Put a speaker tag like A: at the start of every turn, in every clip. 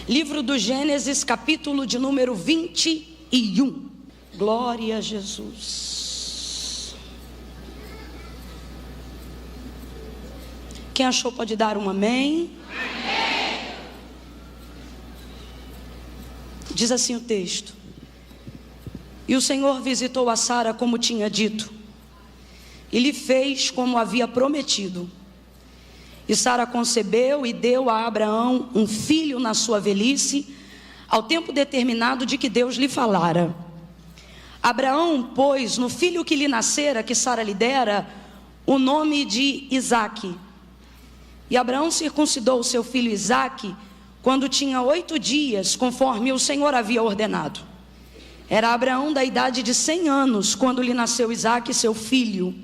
A: Livro do Gênesis, capítulo de número 21. Glória a Jesus. Quem achou pode dar um amém. Amém. Diz assim o texto: E o Senhor visitou a Sara como tinha dito, e lhe fez como havia prometido. E Sara concebeu e deu a Abraão um filho na sua velhice, ao tempo determinado de que Deus lhe falara. Abraão pôs no filho que lhe nascera, que Sara lhe dera, o nome de Isaque. E Abraão circuncidou o seu filho Isaque quando tinha 8 dias, conforme o Senhor havia ordenado. Era Abraão da idade de 100 anos, quando lhe nasceu Isaque, seu filho.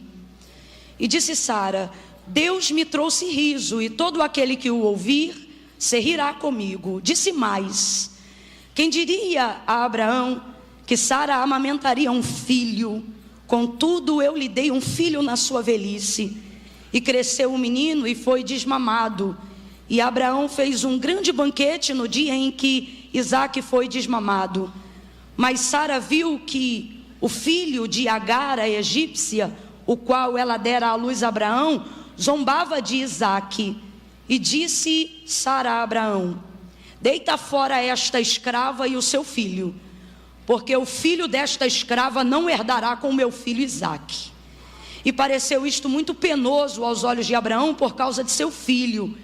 A: E disse Sara: Deus me trouxe riso, e todo aquele que o ouvir se rirá comigo. Disse mais: quem diria a Abraão que Sara amamentaria um filho? Contudo eu lhe dei um filho na sua velhice. E cresceu o menino e foi desmamado. E Abraão fez um grande banquete no dia em que Isaque foi desmamado. Mas Sara viu que o filho de Agar, a egípcia, o qual ela dera à luz a Abraão, zombava de Isaque. E disse Sara a Abraão: deita fora esta escrava e o seu filho, porque o filho desta escrava não herdará com o meu filho Isaque. E pareceu isto muito penoso aos olhos de Abraão por causa de seu filho.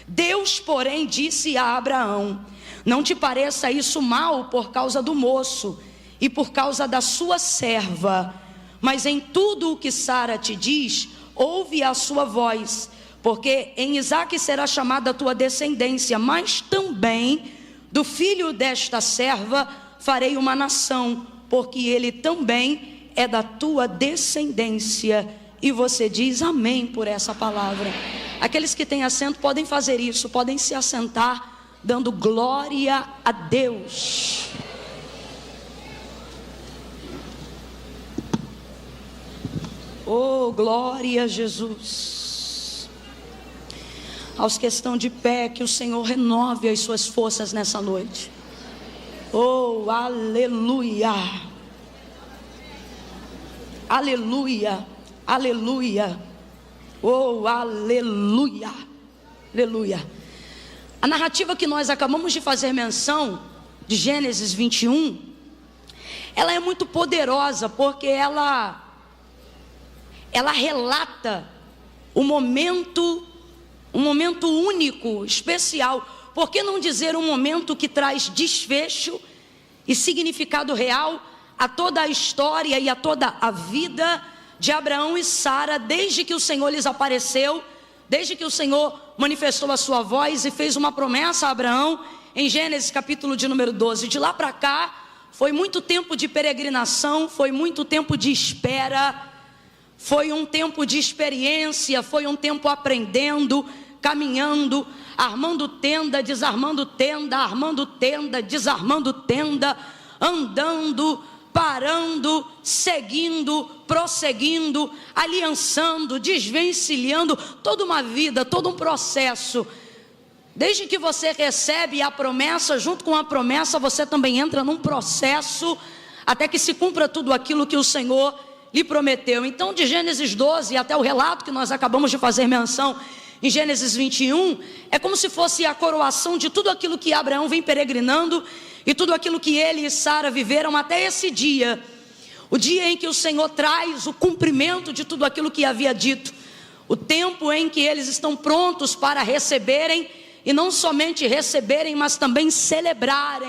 A: Deus, porém, disse a Abraão: não te pareça isso mal por causa do moço e por causa da sua serva, mas em tudo o que Sara te diz, ouve a sua voz, porque em Isaque será chamada a tua descendência, mas também do filho desta serva farei uma nação, porque ele também é da tua descendência. E você diz amém por essa palavra. Aqueles que têm assento podem fazer isso, podem se assentar, dando glória a Deus. Oh, glória a Jesus. Aos que estão de pé, que o Senhor renove as suas forças nessa noite. Oh, aleluia. Aleluia. Aleluia. Oh, aleluia. Aleluia. A narrativa que nós acabamos de fazer menção, de Gênesis 21, ela é muito poderosa, porque ela relata um momento único, especial. Por que não dizer um momento que traz desfecho e significado real a toda a história e a toda a vida de Abraão e Sara, desde que o Senhor lhes apareceu, desde que o Senhor manifestou a sua voz e fez uma promessa a Abraão, em Gênesis capítulo de número 12. De lá para cá, foi muito tempo de peregrinação, foi muito tempo de espera, foi um tempo de experiência, foi um tempo aprendendo, caminhando, armando tenda, desarmando tenda, armando tenda, desarmando tenda, andando, parando, seguindo, prosseguindo, aliançando, desvencilhando, toda uma vida, todo um processo. Desde que você recebe a promessa, junto com a promessa você também entra num processo, até que se cumpra tudo aquilo que o Senhor lhe prometeu. Então, de Gênesis 12 até o relato que nós acabamos de fazer menção em Gênesis 21, é como se fosse a coroação de tudo aquilo que Abraão vem peregrinando e tudo aquilo que ele e Sara viveram até esse dia, o dia em que o Senhor traz o cumprimento de tudo aquilo que havia dito, o tempo em que eles estão prontos para receberem, e não somente receberem, mas também celebrarem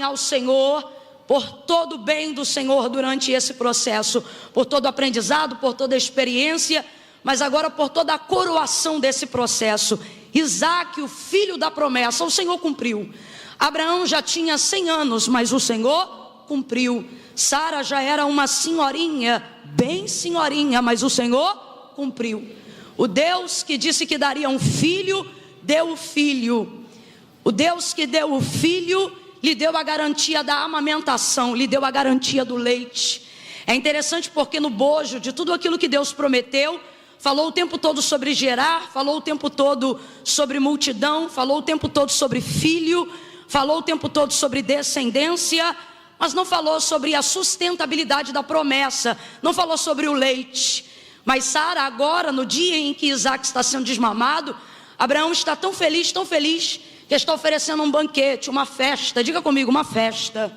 A: ao Senhor por todo o bem do Senhor durante esse processo, por todo o aprendizado, por toda a experiência, mas agora por toda a coroação desse processo. Isaque, o filho da promessa, o Senhor cumpriu. Abraão já tinha 100 anos, mas o Senhor cumpriu. Sara já era uma senhorinha, bem senhorinha, mas o Senhor cumpriu. O Deus que disse que daria um filho, deu o filho. O Deus que deu o filho, lhe deu a garantia da amamentação, lhe deu a garantia do leite. É interessante porque no bojo de tudo aquilo que Deus prometeu, falou o tempo todo sobre gerar, falou o tempo todo sobre multidão, falou o tempo todo sobre filho, falou o tempo todo sobre descendência, mas não falou sobre a sustentabilidade da promessa, não falou sobre o leite. Mas Sara agora, no dia em que Isaac está sendo desmamado, Abraão está tão feliz, que está oferecendo um banquete, uma festa. Diga comigo, uma festa.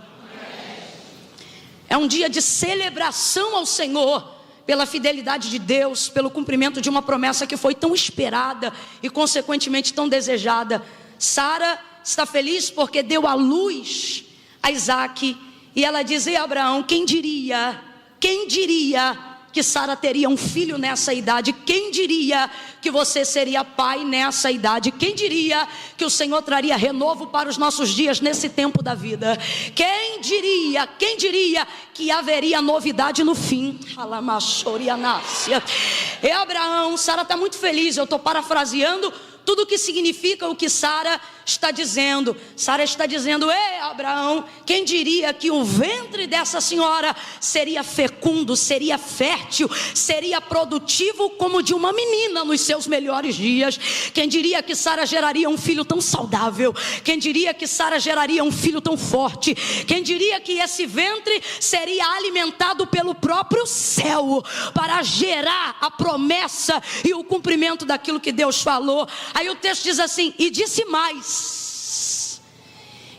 A: É um dia de celebração ao Senhor, pela fidelidade de Deus, pelo cumprimento de uma promessa que foi tão esperada e consequentemente tão desejada. Sara está feliz porque deu à luz a Isaac, e ela diz: e Abraão, quem diria que Sara teria um filho nessa idade? Quem diria que você seria pai nessa idade? Quem diria que o Senhor traria renovo para os nossos dias nesse tempo da vida? Quem diria que haveria novidade no fim? E Abraão, Sara está muito feliz, eu estou parafraseando tudo o que significa o que Sara está dizendo. Sara está dizendo: ei Abraão, quem diria que o ventre dessa senhora seria fecundo, seria fértil, seria produtivo como de uma menina nos seus melhores dias? Quem diria que Sara geraria um filho tão saudável? Quem diria que Sara geraria um filho tão forte? Quem diria que esse ventre seria alimentado pelo próprio céu para gerar a promessa e o cumprimento daquilo que Deus falou? Aí o texto diz assim: e disse mais.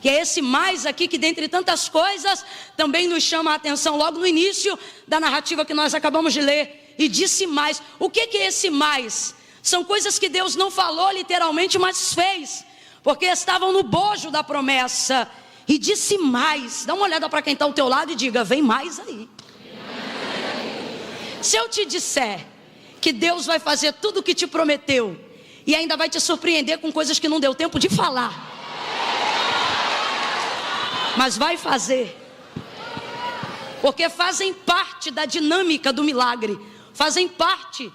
A: E é esse mais aqui que, dentre tantas coisas, também nos chama a atenção logo no início da narrativa que nós acabamos de ler. E disse mais. O que é esse mais? São coisas que Deus não falou literalmente, mas fez, porque estavam no bojo da promessa. E disse mais. Dá uma olhada para quem está ao teu lado e diga: vem mais aí. Se eu te disser que Deus vai fazer tudo o que te prometeu, e ainda vai te surpreender com coisas que não deu tempo de falar, mas vai fazer, porque fazem parte da dinâmica do milagre, fazem parte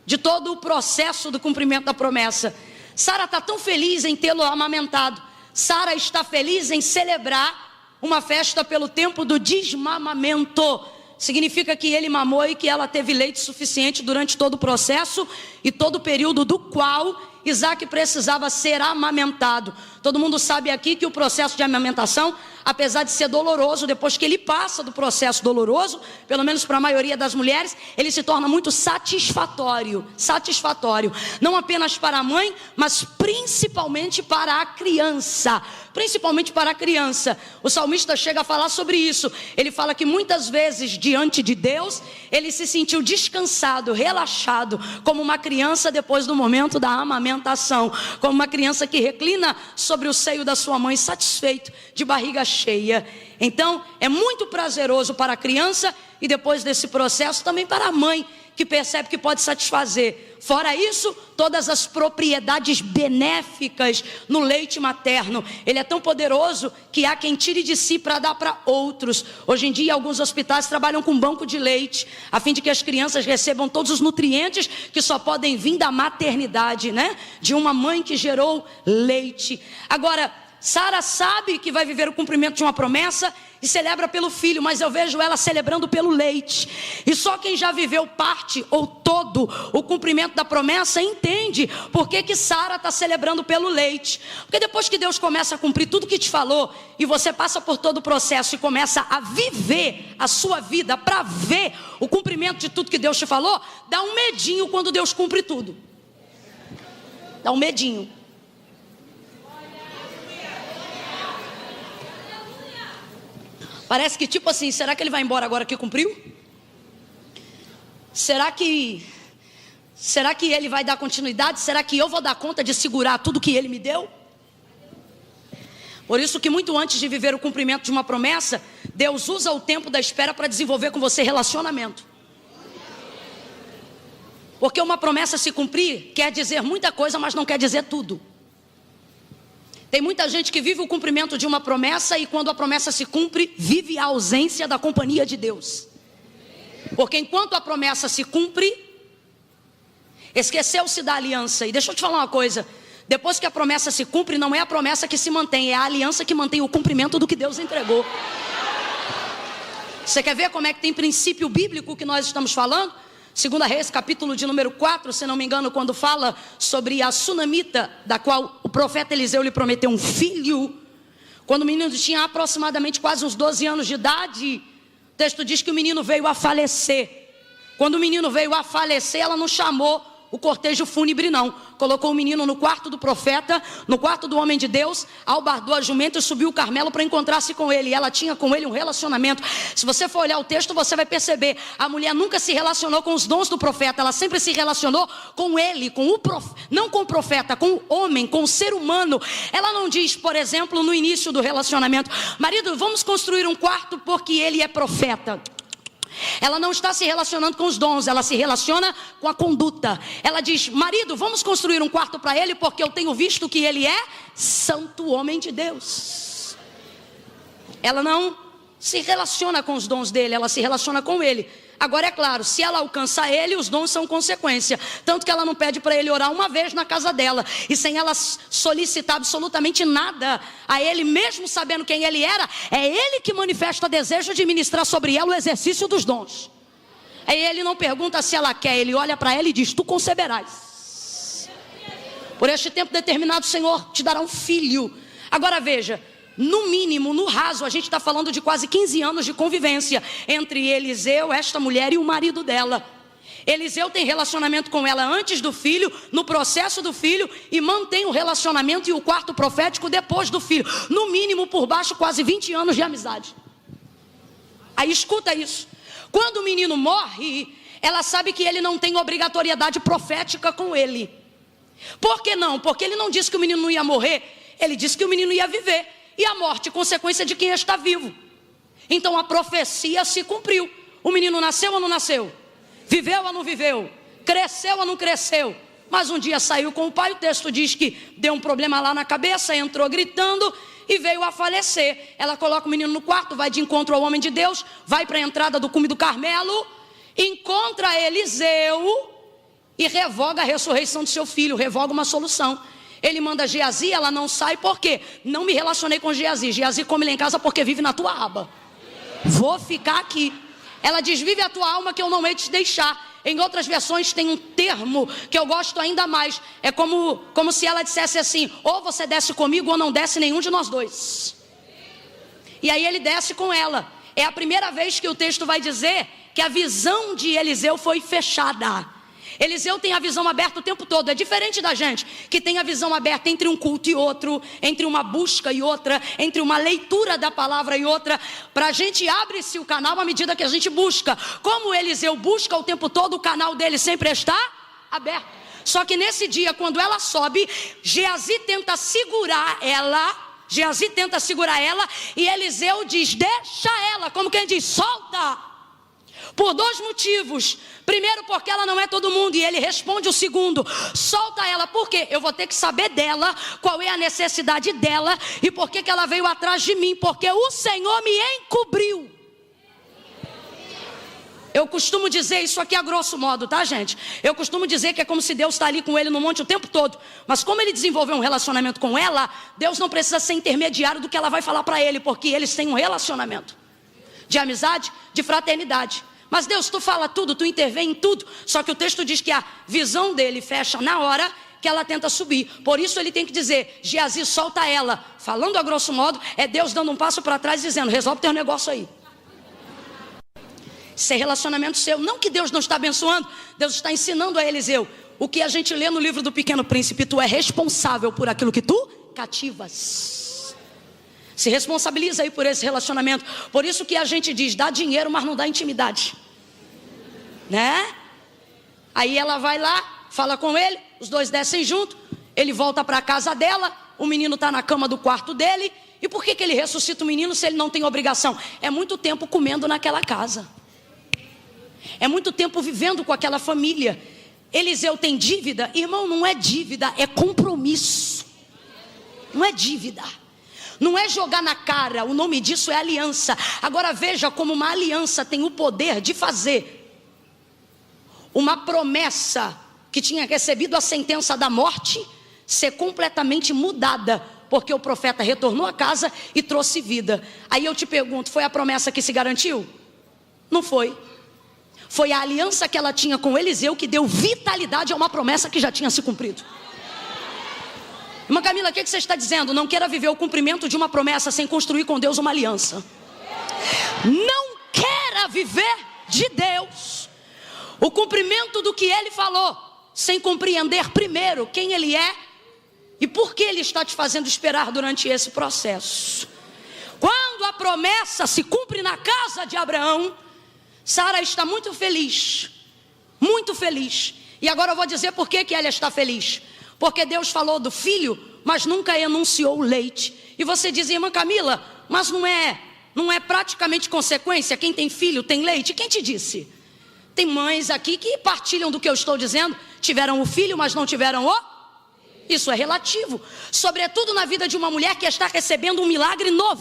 A: de todo o processo do cumprimento da promessa. Sara está tão feliz em tê-lo amamentado. Sara está feliz em celebrar uma festa pelo tempo do desmamamento. Significa que ele mamou e que ela teve leite suficiente durante todo o processo e todo o período do qual Isaac precisava ser amamentado. Todo mundo sabe aqui que o processo de amamentação, apesar de ser doloroso, depois que ele passa do processo doloroso, pelo menos para a maioria das mulheres, ele se torna muito satisfatório. Não apenas para a mãe, mas principalmente para a criança. O salmista chega a falar sobre isso. Ele fala que muitas vezes diante de Deus, ele se sentiu descansado, relaxado, como uma criança depois do momento da amamentação, como uma criança que reclina sobre o seio da sua mãe, satisfeito, de barriga cheia. Então é muito prazeroso para a criança, e depois desse processo também para a mãe, que percebe que pode satisfazer. Fora isso, todas as propriedades benéficas no leite materno. Ele é tão poderoso que há quem tire de si para dar para outros. Hoje em dia, alguns hospitais trabalham com banco de leite, a fim de que as crianças recebam todos os nutrientes que só podem vir da maternidade, né? De uma mãe que gerou leite. Agora, Sara sabe que vai viver o cumprimento de uma promessa e celebra pelo filho, mas eu vejo ela celebrando pelo leite. E só quem já viveu parte ou todo o cumprimento da promessa entende por que Sara está celebrando pelo leite. Porque depois que Deus começa a cumprir tudo que te falou, e você passa por todo o processo e começa a viver a sua vida para ver o cumprimento de tudo que Deus te falou, dá um medinho quando Deus cumpre tudo. Dá um medinho. Parece que tipo assim, será que ele vai embora agora que cumpriu? Será que ele vai dar continuidade? Será que eu vou dar conta de segurar tudo que ele me deu? Por isso que muito antes de viver o cumprimento de uma promessa, Deus usa o tempo da espera para desenvolver com você relacionamento. Porque uma promessa se cumprir quer dizer muita coisa, mas não quer dizer tudo. Tem muita gente que vive o cumprimento de uma promessa e quando a promessa se cumpre, vive a ausência da companhia de Deus. Porque enquanto a promessa se cumpre, esqueceu-se da aliança. E deixa eu te falar uma coisa, depois que a promessa se cumpre, não é a promessa que se mantém, é a aliança que mantém o cumprimento do que Deus entregou. Você quer ver como é que tem princípio bíblico que nós estamos falando? Segunda Reis, capítulo de número 4, se não me engano, quando fala sobre a sunamita, da qual o profeta Eliseu lhe prometeu um filho. Quando o menino tinha aproximadamente quase uns 12 anos de idade, o texto diz que o menino veio a falecer. Quando o menino veio a falecer, ela não chamou o cortejo fúnebre não, colocou o menino no quarto do profeta, no quarto do homem de Deus, albardou a jumenta e subiu o Carmelo para encontrar-se com ele, e ela tinha com ele um relacionamento. Se você for olhar o texto, você vai perceber, a mulher nunca se relacionou com os dons do profeta, ela sempre se relacionou com ele, com o não com o profeta, com o homem, com o ser humano. Ela não diz, por exemplo, no início do relacionamento, marido, vamos construir um quarto porque ele é profeta. Ela não está se relacionando com os dons, ela se relaciona com a conduta. Ela diz, marido, vamos construir um quarto para ele, porque eu tenho visto que ele é santo homem de Deus. Ela não se relaciona com os dons dele, ela se relaciona com ele. Agora é claro, se ela alcança ele, os dons são consequência. Tanto que ela não pede para ele orar uma vez na casa dela, e sem ela solicitar absolutamente nada a ele, mesmo sabendo quem ele era, é ele que manifesta desejo de ministrar sobre ela o exercício dos dons. Aí ele não pergunta se ela quer, ele olha para ela e diz, tu conceberás. Por este tempo determinado o Senhor te dará um filho. Agora veja, no mínimo, no raso, a gente está falando de quase 15 anos de convivência entre Eliseu, esta mulher, e o marido dela. Eliseu tem relacionamento com ela antes do filho, no processo do filho, e mantém o relacionamento e o quarto profético depois do filho. No mínimo, por baixo, quase 20 anos de amizade. Aí escuta isso. Quando o menino morre, ela sabe que ele não tem obrigatoriedade profética com ele. Por que não? Porque ele não disse que o menino não ia morrer, ele disse que o menino ia viver. E a morte, consequência de quem está vivo. Então a profecia se cumpriu. O menino nasceu ou não nasceu? Viveu ou não viveu? Cresceu ou não cresceu? Mas um dia saiu com o pai, o texto diz que deu um problema lá na cabeça, entrou gritando e veio a falecer. Ela coloca o menino no quarto, vai de encontro ao homem de Deus, vai para a entrada do cume do Carmelo, encontra Eliseu e revoga a ressurreição de seu filho, revoga uma solução. Ele manda Geazi, ela não sai, por quê? Não me relacionei com Geazi. Geazi come lá em casa porque vive na tua aba. Vou ficar aqui. Ela diz, vive a tua alma que eu não hei de te deixar. Em outras versões tem um termo que eu gosto ainda mais. É como se ela dissesse assim, ou você desce comigo ou não desce nenhum de nós dois. E aí ele desce com ela. É a primeira vez que o texto vai dizer que a visão de Eliseu foi fechada. Eliseu tem a visão aberta o tempo todo. É diferente da gente, que tem a visão aberta entre um culto e outro, entre uma busca e outra, entre uma leitura da palavra e outra. Para a gente abre-se o canal à medida que a gente busca. Como Eliseu busca o tempo todo, o canal dele sempre está aberto. Só que nesse dia, quando ela sobe, Geazi tenta segurar ela. E Eliseu diz, deixa ela, como quem diz, solta. Por dois motivos. Primeiro, porque ela não é todo mundo. E ele responde o segundo, solta ela. Por quê? Eu vou ter que saber dela, qual é a necessidade dela e por que ela veio atrás de mim. Porque o Senhor me encobriu. Eu costumo dizer isso aqui a grosso modo, tá, gente? Eu costumo dizer que é como se Deus está ali com ele no monte o tempo todo. Mas como ele desenvolveu um relacionamento com ela, Deus não precisa ser intermediário do que ela vai falar para ele, porque eles têm um relacionamento de amizade, de fraternidade. Mas Deus, tu fala tudo, tu intervém em tudo. Só que o texto diz que a visão dele fecha na hora que ela tenta subir. Por isso ele tem que dizer, Geazi, solta ela. Falando a grosso modo, é Deus dando um passo para trás dizendo, resolve teu negócio aí. Isso é relacionamento seu. Não que Deus não está abençoando, Deus está ensinando a Eliseu. O que a gente lê no livro do Pequeno Príncipe, tu é responsável por aquilo que tu cativas. Se responsabiliza aí por esse relacionamento. Por isso que a gente diz, dá dinheiro, mas não dá intimidade. Né? Aí ela vai lá, fala com ele, os dois descem junto, ele volta para a casa dela, o menino está na cama do quarto dele. E por que ele ressuscita o menino se ele não tem obrigação? É muito tempo comendo naquela casa. É muito tempo vivendo com aquela família. Eliseu tem dívida? Irmão, não é dívida, é compromisso. Não é dívida. Não é jogar na cara, o nome disso é aliança. Agora veja como uma aliança tem o poder de fazer uma promessa que tinha recebido a sentença da morte ser completamente mudada, porque o profeta retornou a casa e trouxe vida. Aí eu te pergunto, foi a promessa que se garantiu? Não foi. Foi a aliança que ela tinha com Eliseu que deu vitalidade a uma promessa que já tinha se cumprido. Irmã Camila, o que você está dizendo? Não queira viver o cumprimento de uma promessa sem construir com Deus uma aliança. Não queira viver de Deus o cumprimento do que Ele falou, sem compreender primeiro quem Ele é e por que Ele está te fazendo esperar durante esse processo. Quando a promessa se cumpre na casa de Abraão, Sara está muito feliz, muito feliz. E agora eu vou dizer por que ela está feliz. Porque Deus falou do filho, mas nunca enunciou o leite. E você diz, irmã Camila, mas não é praticamente consequência? Quem tem filho tem leite? Quem te disse? Tem mães aqui que partilham do que eu estou dizendo, tiveram o filho, mas não tiveram o... Isso é relativo, sobretudo na vida de uma mulher que está recebendo um milagre no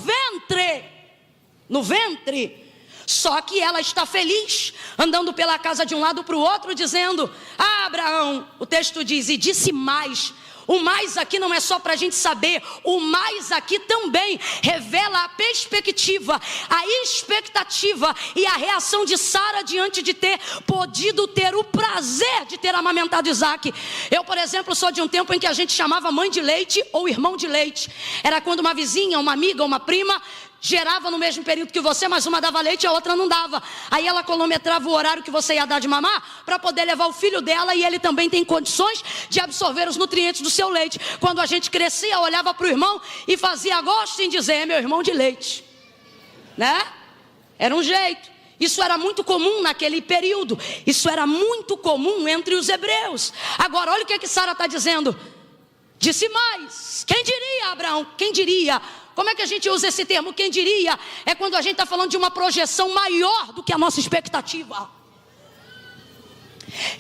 A: ventre. Só que ela está feliz, andando pela casa de um lado para o outro, dizendo, Abraão, o texto diz, e disse mais. O mais aqui não é só para a gente saber, o mais aqui também revela a perspectiva, a expectativa e a reação de Sara diante de ter podido ter o prazer de ter amamentado Isaac. Eu, por exemplo, sou de um tempo em que a gente chamava mãe de leite ou irmão de leite. Era quando uma vizinha, uma amiga, uma prima gerava no mesmo período que você, mas uma dava leite e a outra não dava. Aí ela cronometrava o horário que você ia dar de mamar para poder levar o filho dela, e ele também tem condições de absorver os nutrientes do seu leite. Quando a gente crescia, olhava para o irmão e fazia gosto em dizer, é meu irmão de leite, né? Era um jeito. Isso era muito comum naquele período. Isso era muito comum entre os hebreus. Agora olha o que Sara está dizendo. Disse mais. Quem diria, Abraão? Quem diria? Como é que a gente usa esse termo? Quem diria? É quando a gente está falando de uma projeção maior do que a nossa expectativa.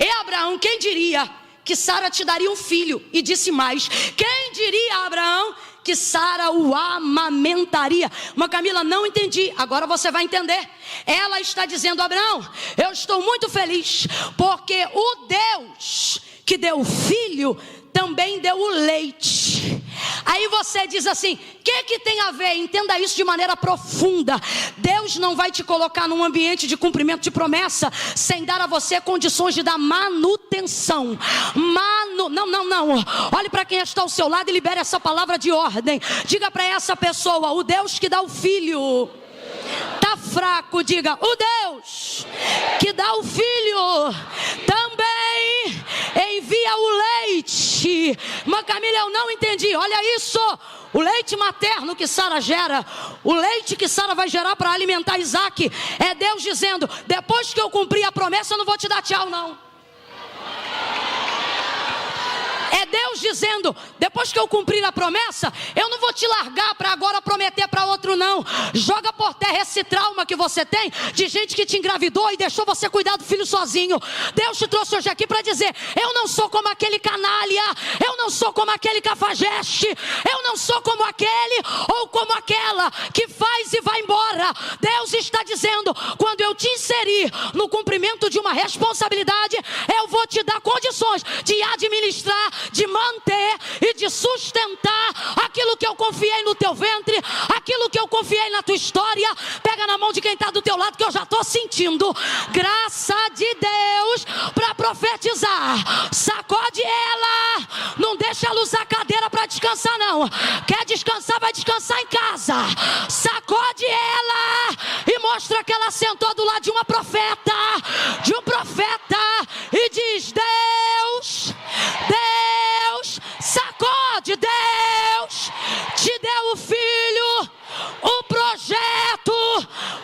A: E Abraão, quem diria que Sara te daria um filho? E disse mais. Quem diria, Abraão, que Sara o amamentaria? Mas Camila, não entendi. Agora você vai entender. Ela está dizendo, Abraão, eu estou muito feliz, porque o Deus que deu o filho também deu o leite. Aí você diz assim, o que tem a ver? Entenda isso de maneira profunda. Deus não vai te colocar num ambiente de cumprimento de promessa sem dar a você condições de dar manutenção. Não. Olhe para quem está ao seu lado e libere essa palavra de ordem. Diga para essa pessoa, o Deus que dá o filho tá fraco, diga, o Deus que dá o filho também envia o leite. Mas Camila, eu não entendi. Olha isso, o leite materno que Sara gera, o leite que Sara vai gerar para alimentar Isaac, é Deus dizendo, depois que eu cumprir a promessa eu não vou te dar tchau não. É Deus dizendo, depois que eu cumprir a promessa, eu não vou te largar para agora prometer para outro não. Joga por terra esse trauma que você tem de gente que te engravidou e deixou você cuidar do filho sozinho. Deus te trouxe hoje aqui para dizer, eu não sou como aquele canalha, eu não sou como aquele cafajeste, eu não sou como aquele ou como aquela que faz e vai embora. Deus está dizendo, quando eu te inserir no cumprimento de uma responsabilidade, eu vou te dar condições de administrar, de manter e de sustentar aquilo que eu confiei no teu ventre, aquilo que eu confiei na tua história. Pega na mão de quem está do teu lado, que eu já estou sentindo graça de Deus para profetizar. Sacode ela, não deixa ela usar cadeira para descansar não. Quer descansar, vai descansar em casa. Sacode ela e mostra que ela sentou do lado de uma profeta, e diz, Deus, sacode, Deus te deu o filho, o projeto,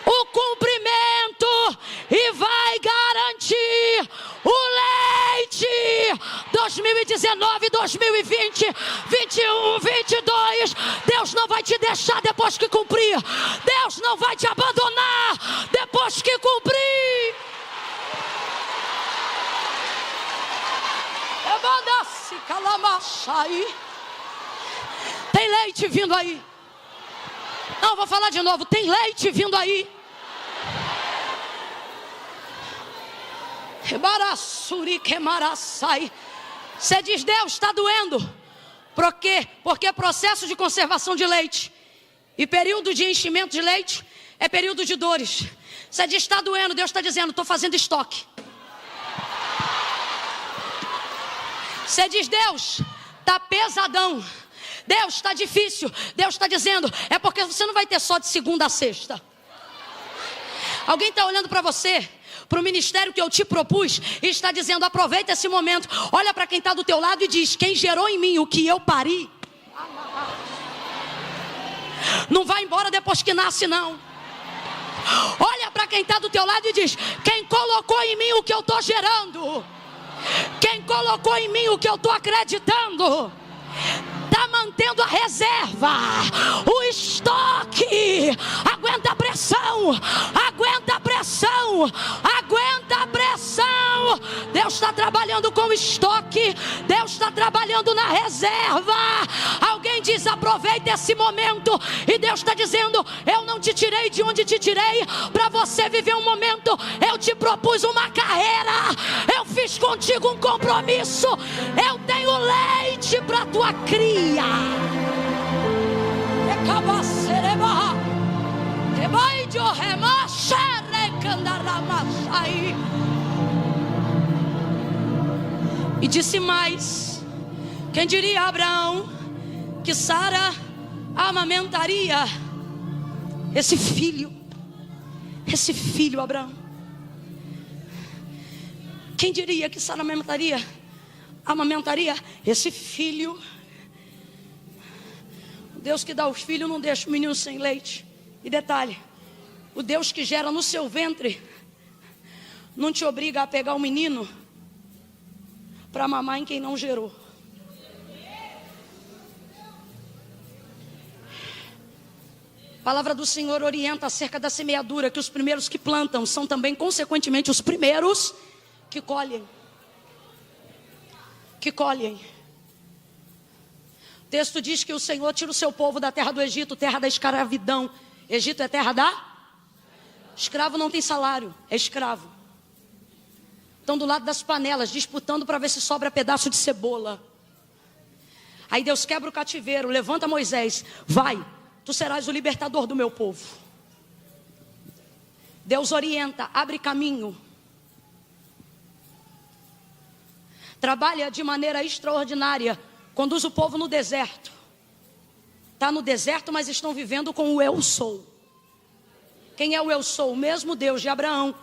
A: o cumprimento e vai garantir o leite. 2019, 2020, 21, 22, Deus não vai te deixar depois que cumprir. Deus não vai te abandonar depois que cumprir. Tem leite vindo aí. Não, vou falar de novo. Tem leite vindo aí. Você diz, Deus, está doendo. Por quê? Porque processo de conservação de leite e período de enchimento de leite é período de dores. Você diz, está doendo, Deus está dizendo, estou fazendo estoque. Você diz, Deus, está pesadão. Deus, está difícil. Deus está dizendo, é porque você não vai ter só de segunda a sexta. Alguém está olhando para você, para o ministério que eu te propus, e está dizendo, aproveita esse momento. Olha para quem está do teu lado e diz, quem gerou em mim o que eu pari, não vai embora depois que nasce, não. Olha para quem está do teu lado e diz, quem colocou em mim o que eu estou gerando, quem colocou em mim o que eu estou acreditando, está mantendo a reserva, o estoque. Aguenta a pressão, aguenta a pressão, aguenta a pressão. Deus está trabalhando com estoque, Deus está trabalhando na reserva. Alguém diz, aproveita esse momento. E Deus está dizendo, eu não te tirei de onde te tirei para você viver um momento. Eu te propus uma carreira, eu fiz contigo um compromisso, eu tenho leite para tua cria. E disse mais, quem diria a Abraão que Sara amamentaria esse filho, Abraão? Quem diria que Sara amamentaria esse filho? O Deus que dá os filhos não deixa o menino sem leite. E detalhe, o Deus que gera no seu ventre não te obriga a pegar o menino para mamar em quem não gerou. A palavra do Senhor orienta acerca da semeadura, que os primeiros que plantam são também consequentemente os primeiros que colhem. O texto diz que o Senhor tira o seu povo da terra do Egito, terra da escravidão. Egito é terra da? Escravo não tem salário, é escravo. Estão do lado das panelas, disputando para ver se sobra pedaço de cebola. Aí Deus quebra o cativeiro, levanta Moisés, vai, tu serás o libertador do meu povo. Deus orienta, abre caminho. Trabalha de maneira extraordinária, conduz o povo no deserto. Está no deserto, mas estão vivendo com o eu sou. Quem é o eu sou? O mesmo Deus de Abraão.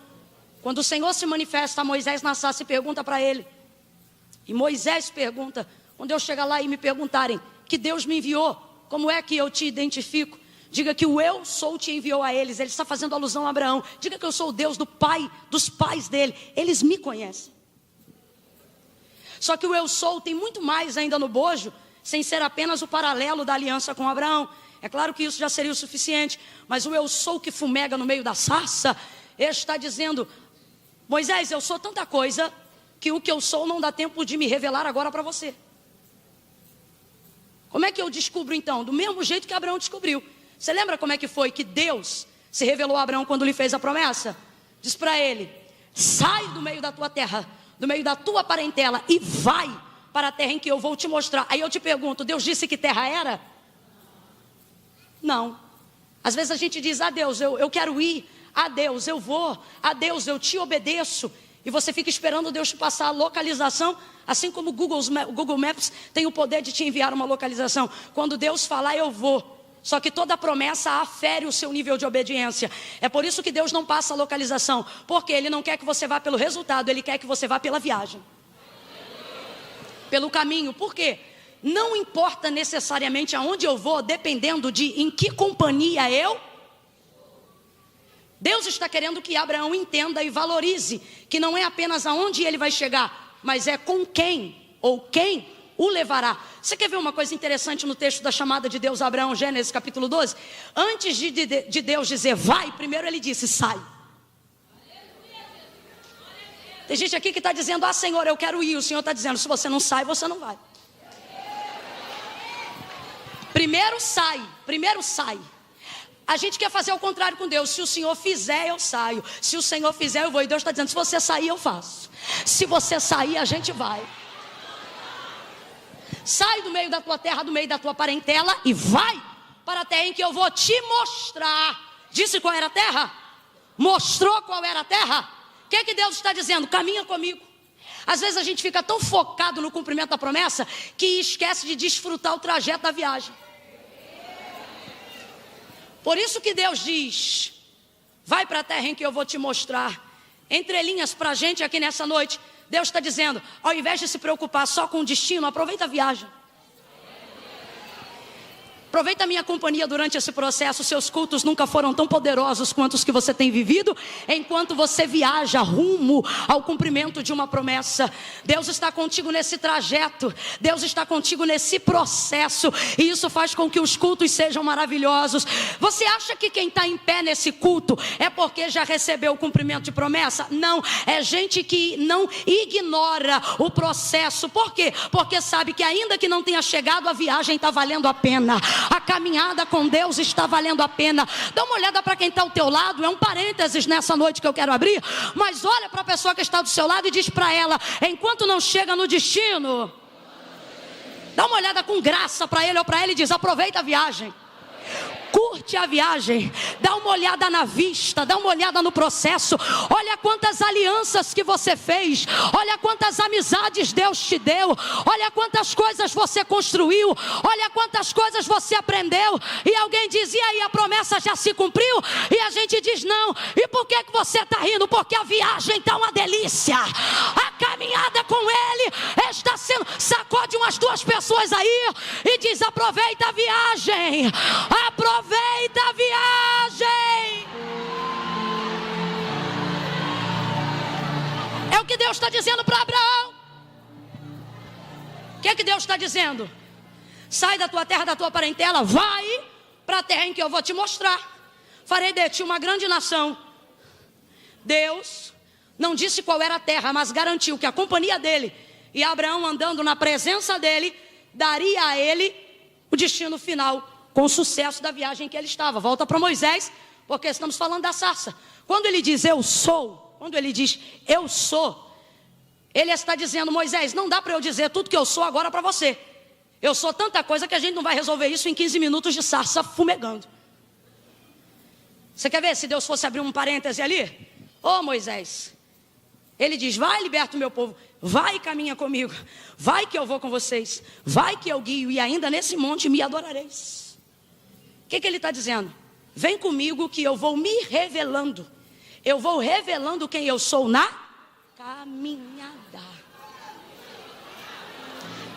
A: Quando o Senhor se manifesta a Moisés na sarça e pergunta para ele. E Moisés pergunta, quando eu chegar lá e me perguntarem que Deus me enviou, como é que eu te identifico? Diga que o eu sou te enviou a eles. Ele está fazendo alusão a Abraão. Diga que eu sou o Deus do pai, dos pais dele. Eles me conhecem. Só que o eu sou tem muito mais ainda no bojo, sem ser apenas o paralelo da aliança com Abraão. É claro que isso já seria o suficiente, mas o eu sou que fumega no meio da sarça, ele está dizendo, Moisés, eu sou tanta coisa, que o que eu sou não dá tempo de me revelar agora para você. Como é que eu descubro então? Do mesmo jeito que Abraão descobriu. Você lembra como é que foi que Deus se revelou a Abraão quando lhe fez a promessa? Diz para ele, sai do meio da tua terra, do meio da tua parentela e vai para a terra em que eu vou te mostrar. Aí eu te pergunto, Deus disse que terra era? Não. Às vezes a gente diz, Deus, eu quero ir, Deus, eu vou, Deus, eu te obedeço. E você fica esperando Deus te passar a localização, assim como o Google Maps tem o poder de te enviar uma localização. Quando Deus falar, eu vou. Só que toda promessa afere o seu nível de obediência. É por isso que Deus não passa a localização, porque Ele não quer que você vá pelo resultado, Ele quer que você vá pela viagem, pelo caminho. Por quê? Não importa necessariamente aonde eu vou, dependendo de em que companhia eu. Deus está querendo que Abraão entenda e valorize que não é apenas aonde ele vai chegar, mas é com quem ou quem o levará. Você quer ver uma coisa interessante no texto da chamada de Deus a Abraão, Gênesis capítulo 12? Antes de Deus dizer vai, primeiro ele disse sai. Tem gente aqui que está dizendo, Senhor, eu quero ir. O Senhor está dizendo, se você não sai, você não vai. Primeiro sai. A gente quer fazer o contrário com Deus. Se o Senhor fizer, eu saio. Se o Senhor fizer, eu vou. E Deus está dizendo, se você sair, eu faço. Se você sair, a gente vai. Sai do meio da tua terra, do meio da tua parentela e vai para a terra em que eu vou te mostrar. Disse qual era a terra? Mostrou qual era a terra? O que Deus está dizendo? Caminha comigo. Às vezes a gente fica tão focado no cumprimento da promessa que esquece de desfrutar o trajeto da viagem. Por isso que Deus diz: vai para a terra em que eu vou te mostrar. Entre linhas para a gente aqui nessa noite, Deus está dizendo: ao invés de se preocupar só com o destino, aproveita a viagem. Aproveita a minha companhia durante esse processo. Seus cultos nunca foram tão poderosos quanto os que você tem vivido, enquanto você viaja rumo ao cumprimento de uma promessa. Deus está contigo nesse trajeto, Deus está contigo nesse processo, e isso faz com que os cultos sejam maravilhosos. Você acha que quem está em pé nesse culto é porque já recebeu o cumprimento de promessa? Não, é gente que não ignora o processo. Por quê? Porque sabe que ainda que não tenha chegado, a viagem está valendo a pena. A caminhada com Deus está valendo a pena. Dá uma olhada para quem está ao teu lado. É um parênteses nessa noite que eu quero abrir, mas olha para a pessoa que está do seu lado e diz para ela: enquanto não chega no destino, dá uma olhada com graça para ele ou para ela e diz: aproveita a viagem. Curte a viagem, dá uma olhada na vista, dá uma olhada no processo. Olha quantas alianças que você fez, olha quantas amizades Deus te deu, olha quantas coisas você construiu, olha quantas coisas você aprendeu. E alguém diz: e aí, a promessa já se cumpriu? E a gente diz: não. E por que você está rindo? Porque a viagem está uma delícia. A caminhada com Ele está sendo... Sacode umas 2 pessoas aí e diz: aproveita a viagem. Aproveita a viagem. É o que Deus está dizendo para Abraão. O que Deus está dizendo? Sai da tua terra, da tua parentela, vai para a terra em que eu vou te mostrar. Farei de ti uma grande nação. Deus não disse qual era a terra, mas garantiu que a companhia dele e Abraão andando na presença dele daria a ele o destino final, com o sucesso da viagem que ele estava. Volta para Moisés, porque estamos falando da sarça. Quando ele diz eu sou, quando ele diz eu sou, ele está dizendo: Moisés, não dá para eu dizer tudo que eu sou agora para você. Eu sou tanta coisa que a gente não vai resolver isso em 15 minutos de sarça fumegando. Você quer ver se Deus fosse abrir um parêntese ali? Ô Moisés, ele diz: vai, liberta o meu povo, vai, caminha comigo, vai que eu vou com vocês, vai que eu guio, e ainda nesse monte me adorareis. O que ele está dizendo? Vem comigo que eu vou me revelando. Eu vou revelando quem eu sou na caminhada.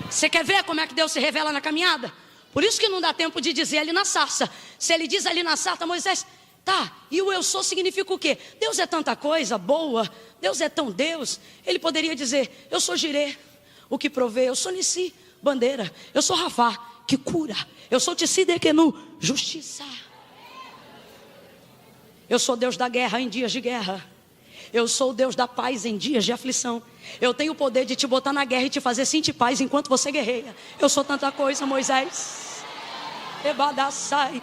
A: Você quer ver como é que Deus se revela na caminhada? Por isso que não dá tempo de dizer ali na sarça. Se ele diz ali na sarça: Moisés, tá, e o eu sou significa o quê? Deus é tanta coisa boa, Deus é tão Deus. Ele poderia dizer: eu sou Jirê, o que provê, eu sou Nissi, bandeira, eu sou Rafá, que cura, eu sou Tissidekenu, justiça. Eu sou Deus da guerra em dias de guerra. Eu sou o Deus da paz em dias de aflição. Eu tenho o poder de te botar na guerra e te fazer sentir paz enquanto você guerreia. Eu sou tanta coisa, Moisés. Ebadassai.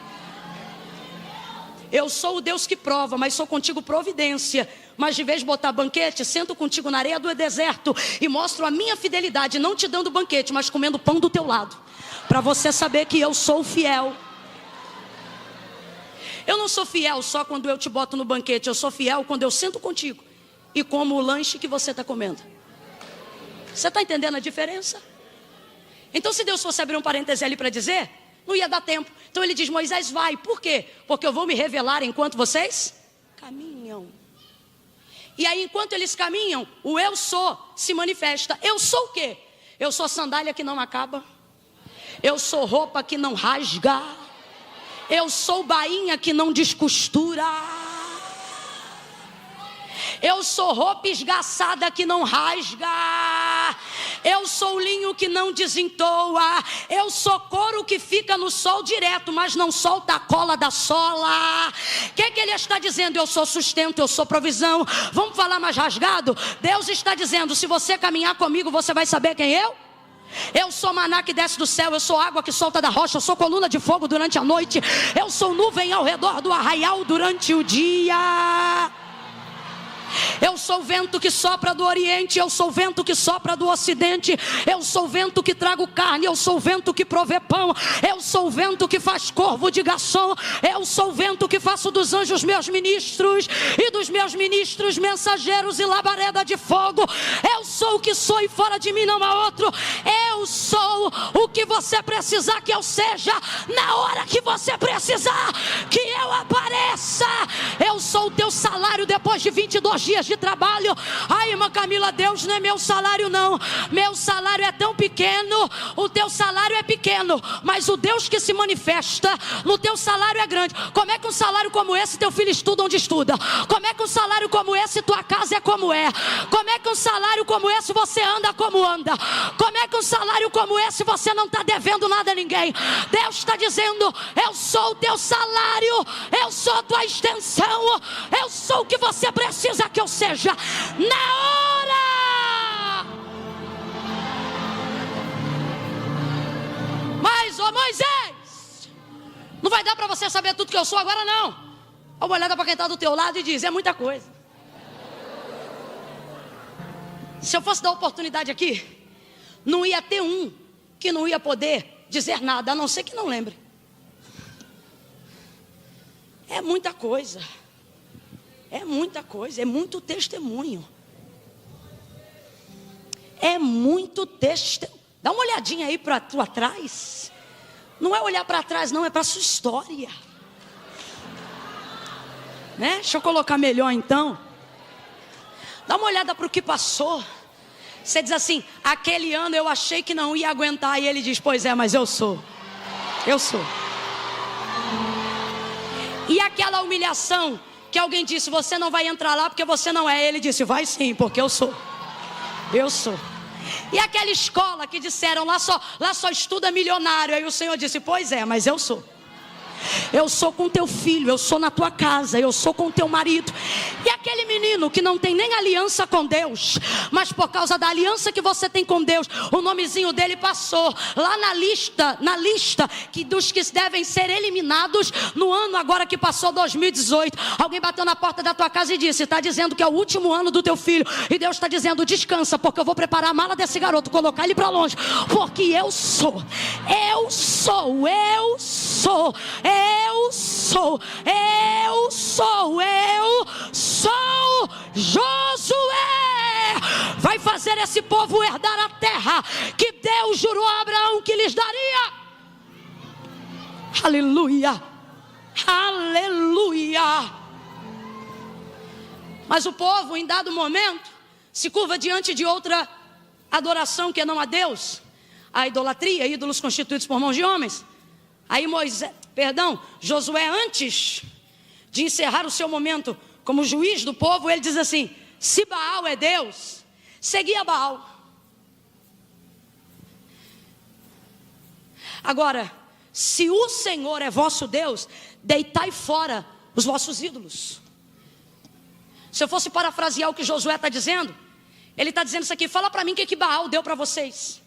A: Eu sou o Deus que prova, mas sou contigo providência. Mas de vez de botar banquete, sento contigo na areia do deserto e mostro a minha fidelidade, não te dando banquete, mas comendo pão do teu lado, para você saber que eu sou fiel. Eu não sou fiel só quando eu te boto no banquete. Eu sou fiel quando eu sento contigo e como o lanche que você está comendo. Você está entendendo a diferença? Então, se Deus fosse abrir um parêntese ali para dizer, não ia dar tempo. Então ele diz: Moisés, vai. Por quê? Porque eu vou me revelar enquanto vocês caminham. E aí, enquanto eles caminham, o eu sou se manifesta. Eu sou o quê? Eu sou sandália que não acaba. Eu sou roupa que não rasga. Eu sou bainha que não descostura. Eu sou roupa esgaçada que não rasga. Eu sou linho que não desentoa. Eu sou couro que fica no sol direto, mas não solta a cola da sola. O que ele está dizendo? Eu sou sustento, eu sou provisão. Vamos falar mais rasgado? Deus está dizendo: se você caminhar comigo, você vai saber quem eu sou maná que desce do céu, eu sou água que solta da rocha, eu sou coluna de fogo durante a noite, eu sou nuvem ao redor do arraial durante o dia. Eu sou o vento que sopra do Oriente, eu sou o vento que sopra do Ocidente, eu sou o vento que trago carne, eu sou o vento que provê pão, eu sou o vento que faz corvo de garçom, eu sou o vento que faço dos anjos meus ministros e dos meus ministros mensageiros e labareda de fogo. Eu sou o que sou e fora de mim não há outro. Eu sou o que você precisar que eu seja, na hora que você precisar que eu apareça. Eu sou o teu salário depois de 22 dias de trabalho. Ai, irmã Camila, Deus não é meu salário não. Meu salário é tão pequeno, o teu salário é pequeno, mas o Deus que se manifesta no teu salário é grande. Como é que um salário como esse teu filho estuda onde estuda? Como é que um salário como esse tua casa é como é? Como é que um salário como esse você anda como anda? Como é que um salário como esse você não está devendo nada a ninguém? Deus está dizendo: eu sou o teu salário, eu sou a tua extensão, eu sou o que você precisa que eu seja na hora. Mas, ô Moisés, não vai dar para você saber tudo que eu sou agora não. Dá uma olhada para quem está do teu lado e diz: é muita coisa. Se eu fosse dar oportunidade aqui, não ia ter um que não ia poder dizer nada, a não ser que não lembre. É muita coisa. É muita coisa, é muito testemunho. É muito testemunho. Dá uma olhadinha aí para tu atrás. Não é olhar para trás não, é para sua história. Né? Deixa eu colocar melhor então. Dá uma olhada para o que passou. Você diz assim: aquele ano eu achei que não ia aguentar. E ele diz: pois é, mas eu sou. Eu sou. E aquela humilhação que alguém disse: você não vai entrar lá porque você não é. Ele disse: vai sim, porque eu sou. Eu sou. E aquela escola que disseram: lá só estuda milionário. Aí o Senhor disse: pois é, mas eu sou. Eu sou com teu filho, eu sou na tua casa, eu sou com teu marido. E aquele menino que não tem nem aliança com Deus, mas por causa da aliança que você tem com Deus, o nomezinho dele passou lá na lista que dos que devem ser eliminados no ano agora que passou, 2018. Alguém bateu na porta da tua casa e disse: está dizendo que é o último ano do teu filho, e Deus está dizendo: descansa, porque eu vou preparar a mala desse garoto, colocar ele para longe, porque eu sou Josué. Vai fazer esse povo herdar a terra que Deus jurou a Abraão que lhes daria. Aleluia, aleluia. Mas o povo, em dado momento, se curva diante de outra adoração que não a Deus, a idolatria, ídolos constituídos por mãos de homens. Aí Josué, antes de encerrar o seu momento como juiz do povo, ele diz assim: se Baal é Deus, segui a Baal. Agora, se o Senhor é vosso Deus, deitai fora os vossos ídolos. Se eu fosse parafrasear o que Josué está dizendo, ele está dizendo isso aqui: fala para mim o que Baal deu para vocês.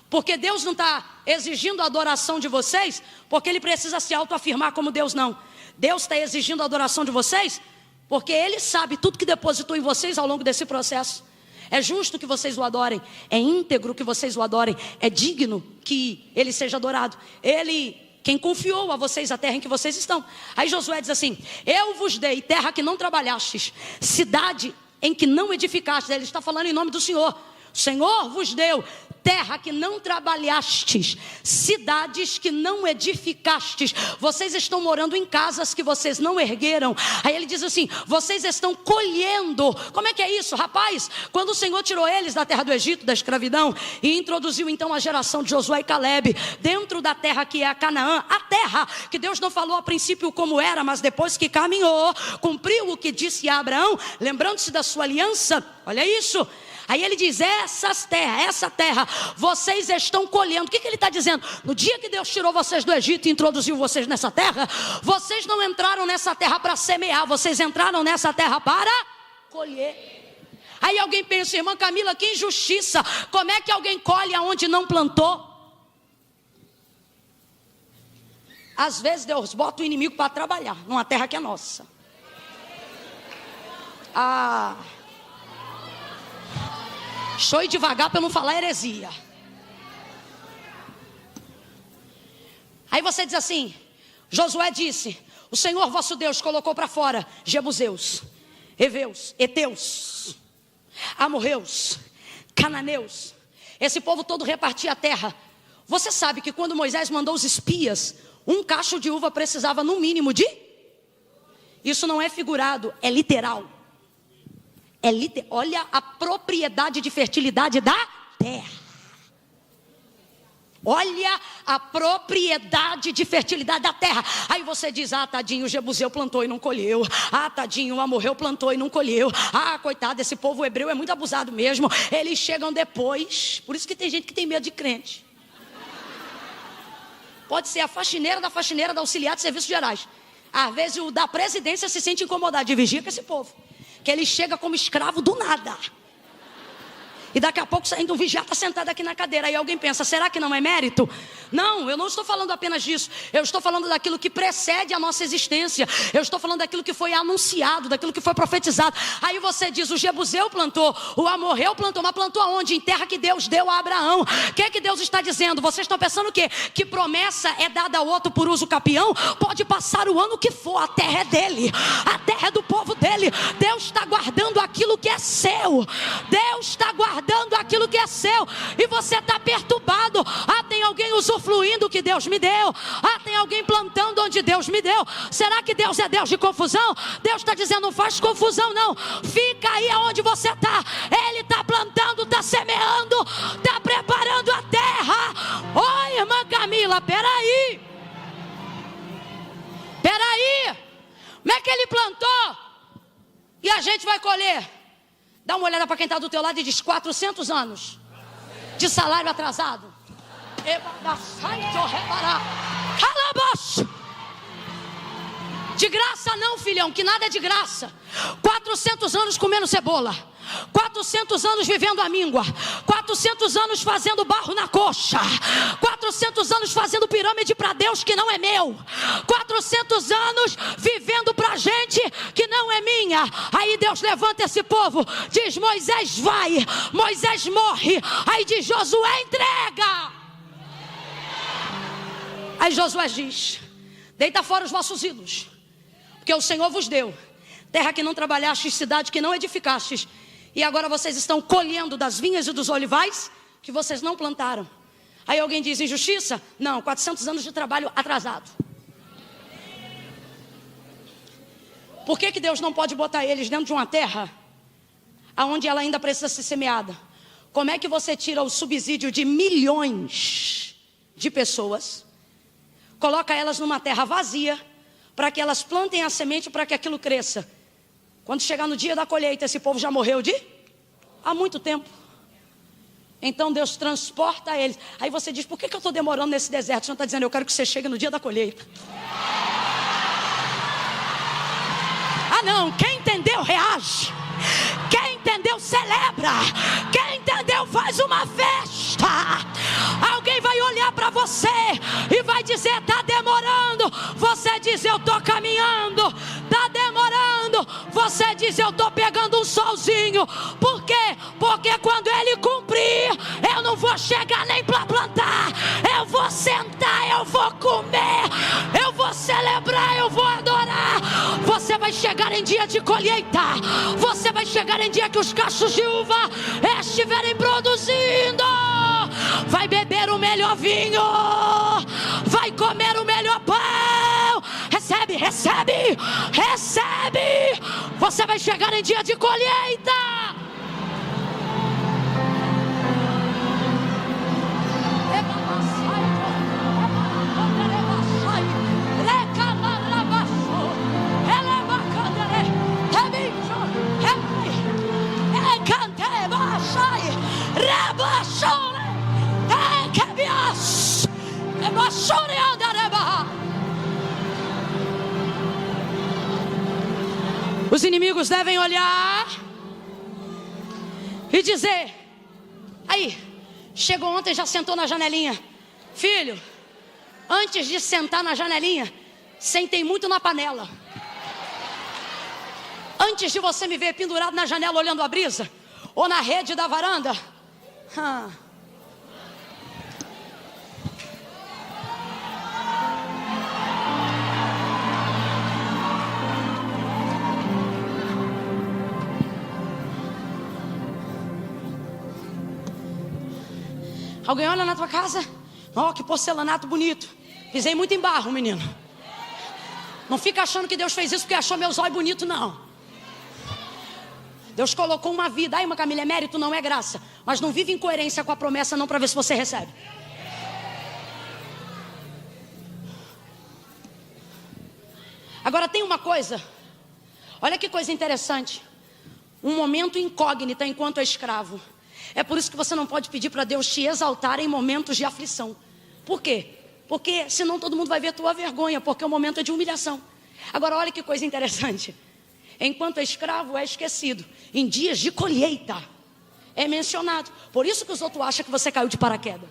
A: Porque Deus não está exigindo a adoração de vocês porque Ele precisa se autoafirmar como Deus, não. Deus está exigindo a adoração de vocês porque Ele sabe tudo que depositou em vocês ao longo desse processo. É justo que vocês o adorem, é íntegro que vocês o adorem, é digno que Ele seja adorado. Ele, quem confiou a vocês a terra em que vocês estão. Aí Josué diz assim: eu vos dei terra que não trabalhastes, cidade em que não edificastes. Ele está falando em nome do Senhor. O Senhor vos deu terra que não trabalhastes, cidades que não edificastes. Vocês estão morando em casas que vocês não ergueram. Aí ele diz assim: vocês estão colhendo. Como é que é isso, rapaz? Quando o Senhor tirou eles da terra do Egito, da escravidão, e introduziu então a geração de Josué e Calebe dentro da terra que é a Canaã, a terra que Deus não falou a princípio como era, mas depois que caminhou, cumpriu o que disse a Abraão, lembrando-se da sua aliança. Olha isso. Aí ele diz: essa terra, vocês estão colhendo. O que ele está dizendo? No dia que Deus tirou vocês do Egito e introduziu vocês nessa terra, vocês não entraram nessa terra para semear, vocês entraram nessa terra para colher. Aí alguém pensa: irmã Camila, que injustiça, como é que alguém colhe aonde não plantou? Às vezes Deus bota o inimigo para trabalhar numa terra que é nossa. Ah, deixa eu ir devagar para não falar heresia. Aí você diz assim: Josué disse: o Senhor vosso Deus colocou para fora Jebuseus, Heveus, Heteus, Amorreus, Cananeus. Esse povo todo repartia a terra. Você sabe que quando Moisés mandou os espias, um cacho de uva precisava no mínimo de... Isso não é figurado, é literal. Olha a propriedade de fertilidade da terra. Olha a propriedade de fertilidade da terra. Aí você diz: ah, tadinho, o Jebuseu plantou e não colheu. Ah, tadinho, o Amorreu plantou e não colheu. Ah, coitado, esse povo hebreu é muito abusado mesmo. Eles chegam depois. Por isso que tem gente que tem medo de crente. Pode ser a faxineira da auxiliar de serviços gerais. Às vezes o da presidência se sente incomodado de vigia com esse povo, que ele chega como escravo do nada. E daqui a pouco saindo um vigia está sentado aqui na cadeira. Aí alguém pensa: será que não é mérito? Não, eu não estou falando apenas disso. Eu estou falando daquilo que precede a nossa existência. Eu estou falando daquilo que foi anunciado, daquilo que foi profetizado. Aí você diz: o Jebuseu plantou, o Amorreu plantou. Mas plantou aonde? Em terra que Deus deu a Abraão. O que é que Deus está dizendo? Vocês estão pensando o quê? Que promessa é dada ao outro por uso capião? Pode passar o ano que for, a terra é dele. A terra é do povo dele. Deus está guardando aquilo que é seu. Deus está guardando aquilo que é seu, e você está perturbado. Ah, tem alguém usufruindo o que Deus me deu. Ah, tem alguém plantando onde Deus me deu. Será que Deus é Deus de confusão? Deus está dizendo: não faz confusão não, fica aí aonde você está. Ele está plantando, está semeando, está preparando a terra. Oi, irmã Camila, peraí, como é que ele plantou e a gente vai colher? Dá uma olhada para quem está do teu lado e diz: 400 anos de salário atrasado. De graça não, filhão, que nada é de graça. 400 anos comendo cebola, 400 anos vivendo a míngua, 400 anos fazendo barro na coxa, 400 anos fazendo pirâmide para Deus que não é meu, 400 anos vivendo para gente que não é minha. Aí Deus levanta esse povo, diz: Moisés vai, Moisés morre. Aí diz: Josué entrega. Aí Josué diz: deita fora os vossos ídolos, porque o Senhor vos deu terra que não trabalhastes, cidade que não edificastes, e agora vocês estão colhendo das vinhas e dos olivais que vocês não plantaram. Aí alguém diz: injustiça? Não, 400 anos de trabalho atrasado. Por que Deus não pode botar eles dentro de uma terra onde ela ainda precisa ser semeada? Como é que você tira o subsídio de milhões de pessoas, coloca elas numa terra vazia, para que elas plantem a semente, para que aquilo cresça? Quando chegar no dia da colheita, esse povo já morreu há muito tempo. Então Deus transporta eles. Aí você diz: por que eu estou demorando nesse deserto? O Senhor está dizendo: eu quero que você chegue no dia da colheita. Ah não, quem entendeu reage. Quem entendeu celebra. Quem entendeu faz uma festa. Alguém vai olhar para você e vai dizer: está demorando. Você diz: eu estou caminhando. Está demorando. Você diz: eu estou pegando um solzinho. Por quê? Porque quando ele cumprir, eu não vou chegar nem para plantar. Eu vou sentar, eu vou comer, eu vou celebrar, eu vou adorar. Você vai chegar em dia de colheita. Você vai chegar em dia que os cachos de uva estiverem produzindo. Vai beber o melhor vinho, vai comer o melhor pão. Recebe, recebe, recebe. Você vai chegar em dia de colheita. Os inimigos devem olhar e dizer: aí, chegou ontem e já sentou na janelinha. Filho, antes de sentar na janelinha, sentei muito na panela. Antes de você me ver pendurado na janela olhando a brisa, ou na rede da varanda, alguém olha na tua casa, ó, que porcelanato bonito. Pisei muito em barro, menino. Não fica achando que Deus fez isso porque achou meus olhos bonitos, não. Deus colocou uma vida. Ai, uma Camila, é mérito, não é graça. Mas não vive em coerência com a promessa não, para ver se você recebe. Agora tem uma coisa. Olha que coisa interessante. Um momento incógnito enquanto é escravo. É por isso que você não pode pedir para Deus te exaltar em momentos de aflição. Por quê? Porque senão todo mundo vai ver tua vergonha, porque o momento é de humilhação. Agora olha que coisa interessante. Enquanto é escravo é esquecido. Em dias de colheita é mencionado. Por isso que os outros acham que você caiu de paraquedas.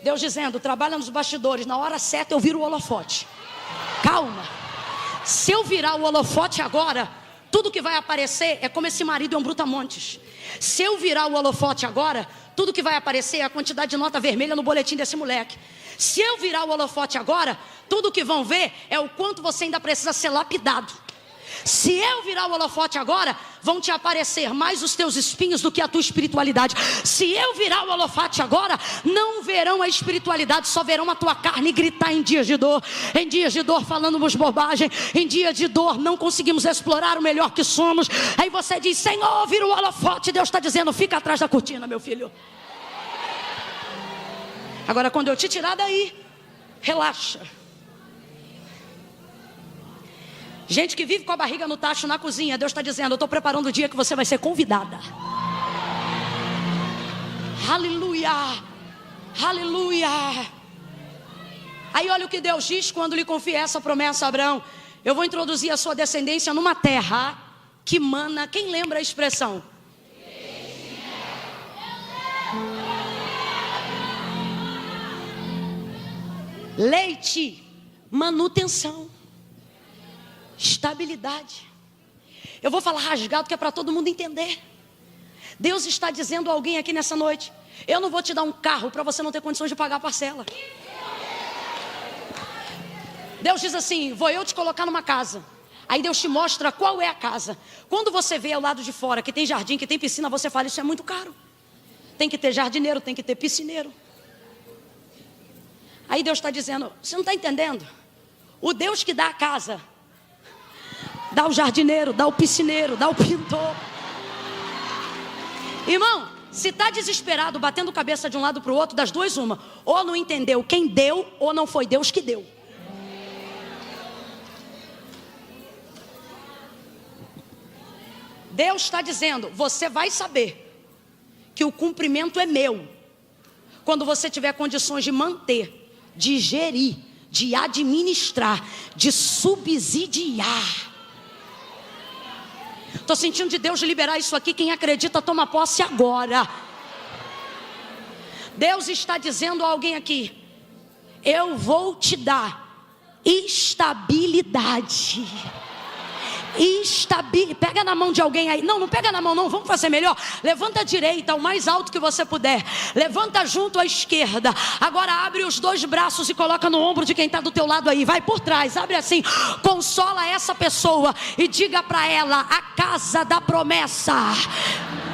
A: Deus dizendo, trabalha nos bastidores, na hora certa eu viro o holofote. Calma. Se eu virar o holofote agora, tudo que vai aparecer é como esse marido é um brutamontes. Se eu virar o holofote agora, tudo que vai aparecer é a quantidade de nota vermelha no boletim desse moleque. Se eu virar o holofote agora, tudo que vão ver é o quanto você ainda precisa ser lapidado. Se eu virar o holofote agora, vão te aparecer mais os teus espinhos do que a tua espiritualidade. Se eu virar o holofote agora, não verão a espiritualidade, só verão a tua carne gritar em dias de dor. Em dias de dor falando-nos bobagem. Em dia de dor não conseguimos explorar o melhor que somos. Aí você diz, Senhor, vira o holofote. Deus está dizendo, fica atrás da cortina, meu filho. Agora quando eu te tirar daí, relaxa. Gente que vive com a barriga no tacho na cozinha, Deus está dizendo, eu estou preparando o dia que você vai ser convidada. Aleluia, aleluia. Aí olha o que Deus diz quando lhe confia essa promessa a Abraão. Eu vou introduzir a sua descendência numa terra que mana, quem lembra a expressão? Leite, manutenção, estabilidade. Eu vou falar rasgado que é para todo mundo entender. Deus está dizendo a alguém aqui nessa noite, eu não vou te dar um carro para você não ter condições de pagar a parcela. Deus diz assim, vou eu te colocar numa casa. Aí Deus te mostra qual é a casa. Quando você vê ao lado de fora que tem jardim, que tem piscina, você fala, isso é muito caro. Tem que ter jardineiro, tem que ter piscineiro. Aí Deus está dizendo, você não está entendendo? O Deus que dá a casa, dá o jardineiro, dá o piscineiro, dá o pintor. Irmão, se está desesperado, batendo cabeça de um lado para o outro, das duas uma. Ou não entendeu quem deu, ou não foi Deus que deu. Deus está dizendo, você vai saber que o cumprimento é meu quando você tiver condições de manter, de gerir, de administrar, de subsidiar. Estou sentindo de Deus liberar isso aqui. Quem acredita toma posse agora. Deus está dizendo a alguém aqui, eu vou te dar estabilidade. Pega na mão de alguém aí. Não pega na mão não, vamos fazer melhor. Levanta a direita, o mais alto que você puder. Levanta junto à esquerda. Agora abre os dois braços e coloca no ombro de quem está do teu lado aí. Vai por trás, abre assim. Consola essa pessoa e diga para ela, a casa da promessa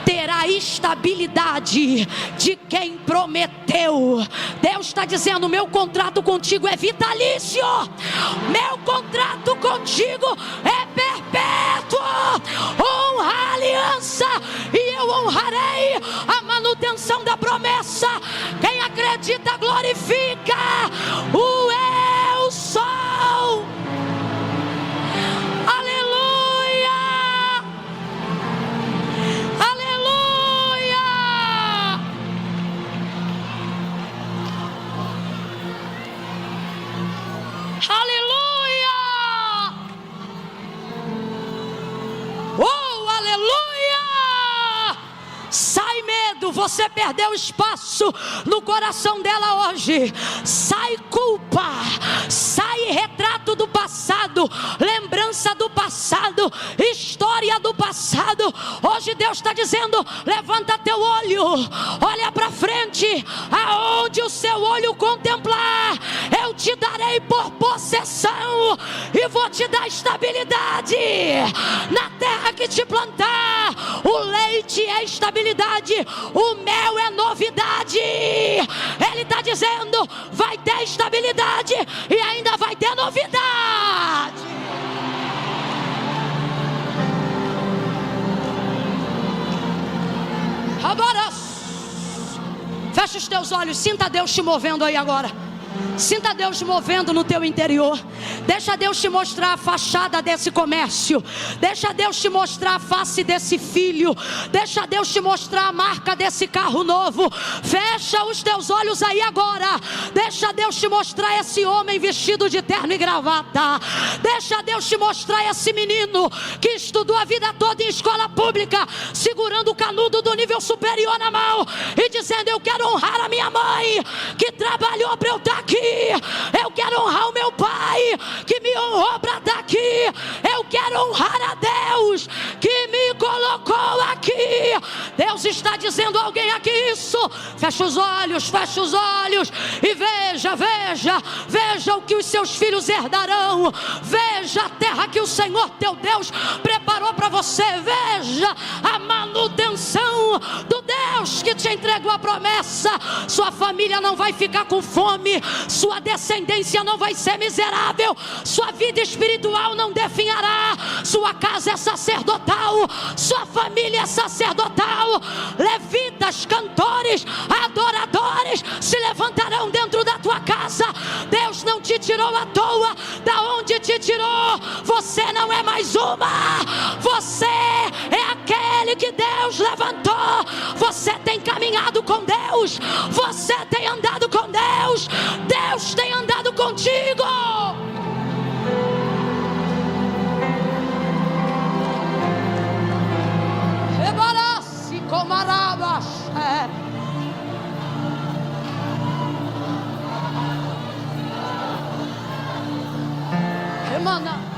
A: terá estabilidade de quem prometeu. Deus está dizendo, meu contrato contigo é vitalício. Meu contrato contigo é perpétuo. Honra a aliança e eu honrarei a manutenção da promessa. Quem acredita glorifica o eu sou. Aleluia, aleluia. Aleluia. Oh, aleluia. Sai medo, você perdeu espaço no coração dela hoje. Sai culpa, sai retrato do passado. passado, lembrança do passado, história do passado. Hoje Deus está dizendo: levanta teu olho, olha para frente, aonde o seu olho contemplar, eu te darei por possessão e vou te dar estabilidade. Na terra que te plantar, o leite é estabilidade, o mel é novidade. Ele está dizendo: vai ter estabilidade e ainda vai ter novidade. Agora, fecha os teus olhos, sinta Deus te movendo aí agora. Sinta Deus movendo no teu interior. Deixa Deus te mostrar a fachada desse comércio. Deixa Deus te mostrar a face desse filho. Deixa Deus te mostrar a marca desse carro novo. Fecha os teus olhos aí agora. Deixa Deus te mostrar esse homem vestido de terno e gravata. Deixa Deus te mostrar esse menino que estudou a vida toda em escola pública, segurando o canudo do nível superior na mão e dizendo: eu quero honrar a minha mãe que trabalhou para eu estar aqui. Eu quero honrar o meu pai que me honrou para estar aqui. Eu quero honrar a Deus que me colocou aqui. Deus está dizendo a alguém aqui isso. Fecha os olhos e veja, veja, veja o que os seus filhos herdarão. Veja a terra que o Senhor teu Deus preparou para você. Veja a manutenção do Deus que te entregou a promessa. Sua família não vai ficar com fome, sua descendência não vai ser miserável, sua vida espiritual não definhará, sua casa é sacerdotal, sua família é sacerdotal. Levitas, cantores, adoradores se levantarão dentro da tua casa. Deus não te tirou à toa. Da onde te tirou, você não é mais uma, você é aquele que Deus levantou. Você tem caminhado com Deus, você tem andado com Deus, Deus tem andado contigo. Rebarassi comarabas. Remana.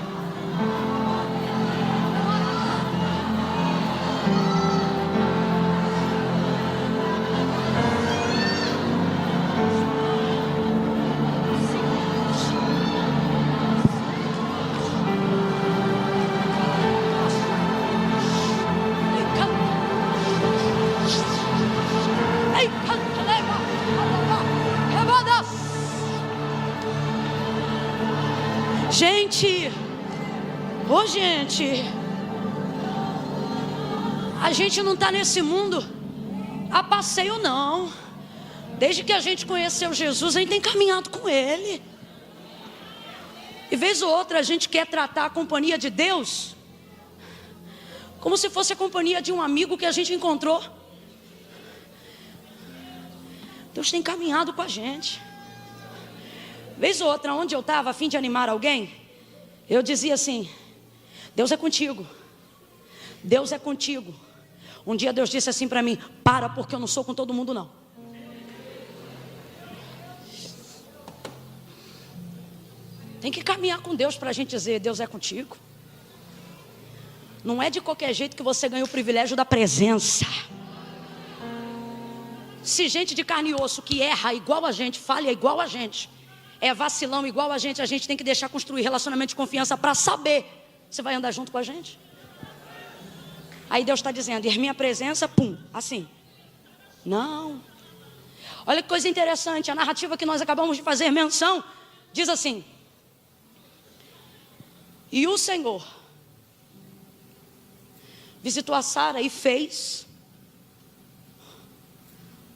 A: Gente, a gente não está nesse mundo a passeio não. Desde que a gente conheceu Jesus, a gente tem caminhado com Ele. E vez ou outra a gente quer tratar a companhia de Deus como se fosse a companhia de um amigo que a gente encontrou. Deus tem caminhado com a gente. Vez ou outra, onde eu estava a fim de animar alguém, eu dizia assim: Deus é contigo, Deus é contigo. Um dia Deus disse assim para mim: para, porque eu não sou com todo mundo não. Tem que caminhar com Deus para a gente dizer: Deus é contigo. Não é de qualquer jeito que você ganha o privilégio da presença. Se gente de carne e osso que erra igual a gente, falha igual a gente, é vacilão igual a gente tem que deixar construir relacionamento de confiança para saber você vai andar junto com a gente. Aí Deus está dizendo: e minha presença, pum, assim. Não. Olha que coisa interessante, a narrativa que nós acabamos de fazer menção diz assim: e o Senhor visitou a Sara e fez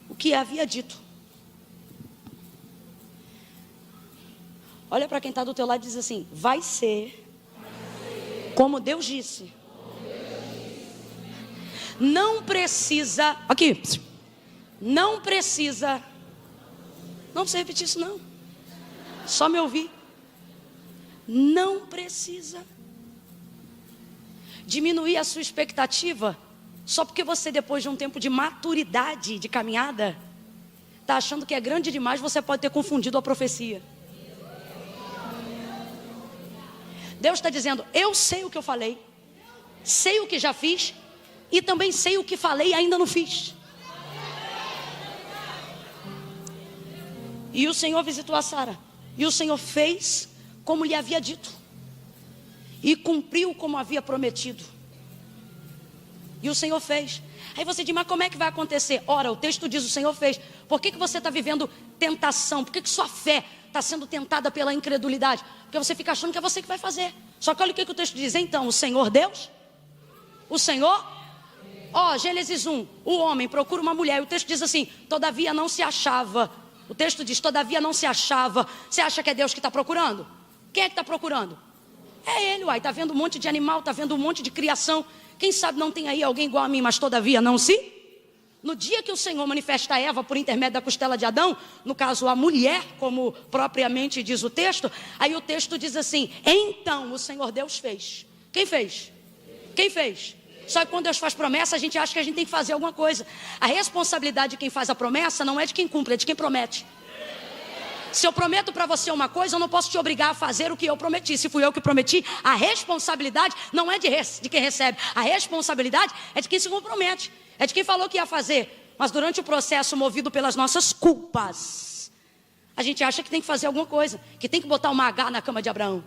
A: o que havia dito. Olha para quem está do teu lado e diz assim: vai ser como Deus disse. Não precisa, aqui, não precisa, não precisa repetir isso não, só me ouvir. Não precisa diminuir a sua expectativa só porque você, depois de um tempo de maturidade, de caminhada, está achando que é grande demais. Você pode ter confundido a profecia. Deus está dizendo, eu sei o que eu falei, sei o que já fiz, e também sei o que falei e ainda não fiz. E o Senhor visitou a Sara, e o Senhor fez como lhe havia dito, e cumpriu como havia prometido. E o Senhor fez. Aí você diz, mas como é que vai acontecer? Ora, o texto diz, o Senhor fez. Por que você está vivendo tentação? Por que sua fé está sendo tentada pela incredulidade? Porque você fica achando que é você que vai fazer. Só que olha o que o texto diz. Então, o Senhor Deus, o Senhor, Gênesis 1, o homem procura uma mulher. E o texto diz assim, todavia não se achava. O texto diz, todavia não se achava. Você acha que é Deus que está procurando? Quem é que está procurando? É Ele, uai. Está vendo um monte de animal, está vendo um monte de criação. Quem sabe não tem aí alguém igual a mim, mas todavia não se... No dia que o Senhor manifesta a Eva por intermédio da costela de Adão, no caso a mulher, como propriamente diz o texto, aí o texto diz assim, então o Senhor Deus fez. Quem fez? Quem fez? Só que quando Deus faz promessa, a gente acha que a gente tem que fazer alguma coisa. A responsabilidade de quem faz a promessa não é de quem cumpre, é de quem promete. Se eu prometo para você uma coisa, eu não posso te obrigar a fazer o que eu prometi. Se fui eu que prometi, a responsabilidade não é de quem recebe. A responsabilidade é de quem se compromete. É de quem falou que ia fazer. Mas durante o processo, movido pelas nossas culpas, a gente acha que tem que fazer alguma coisa, que tem que botar uma H na cama de Abraão.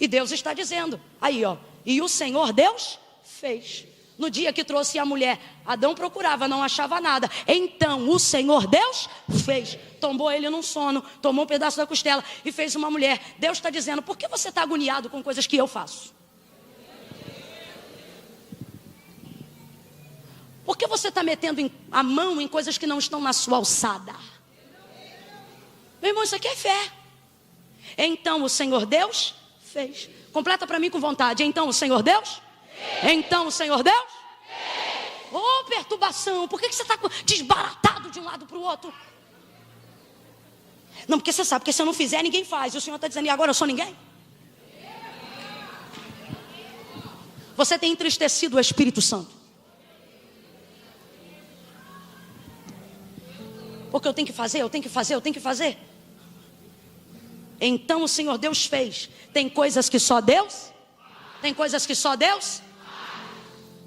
A: E Deus está dizendo, aí e o Senhor Deus fez. No dia que trouxe a mulher, Adão procurava, não achava nada. Então o Senhor Deus fez. Tombou ele num sono, tomou um pedaço da costela e fez uma mulher. Deus está dizendo, por que você está agoniado com coisas que eu faço? Por que você está metendo a mão em coisas que não estão na sua alçada? Meu irmão, isso aqui é fé. Então o Senhor Deus fez. Completa para mim com vontade. Então o Senhor Deus? Então o Senhor Deus? Perturbação. Por que você está desbaratado de um lado para o outro? Não, porque você sabe, porque se eu não fizer, ninguém faz. E o Senhor está dizendo, e agora eu sou ninguém? Você tem entristecido o Espírito Santo. Porque eu tenho que fazer, eu tenho que fazer, eu tenho que fazer. Então o Senhor Deus fez. Tem coisas que só Deus? Tem coisas que só Deus?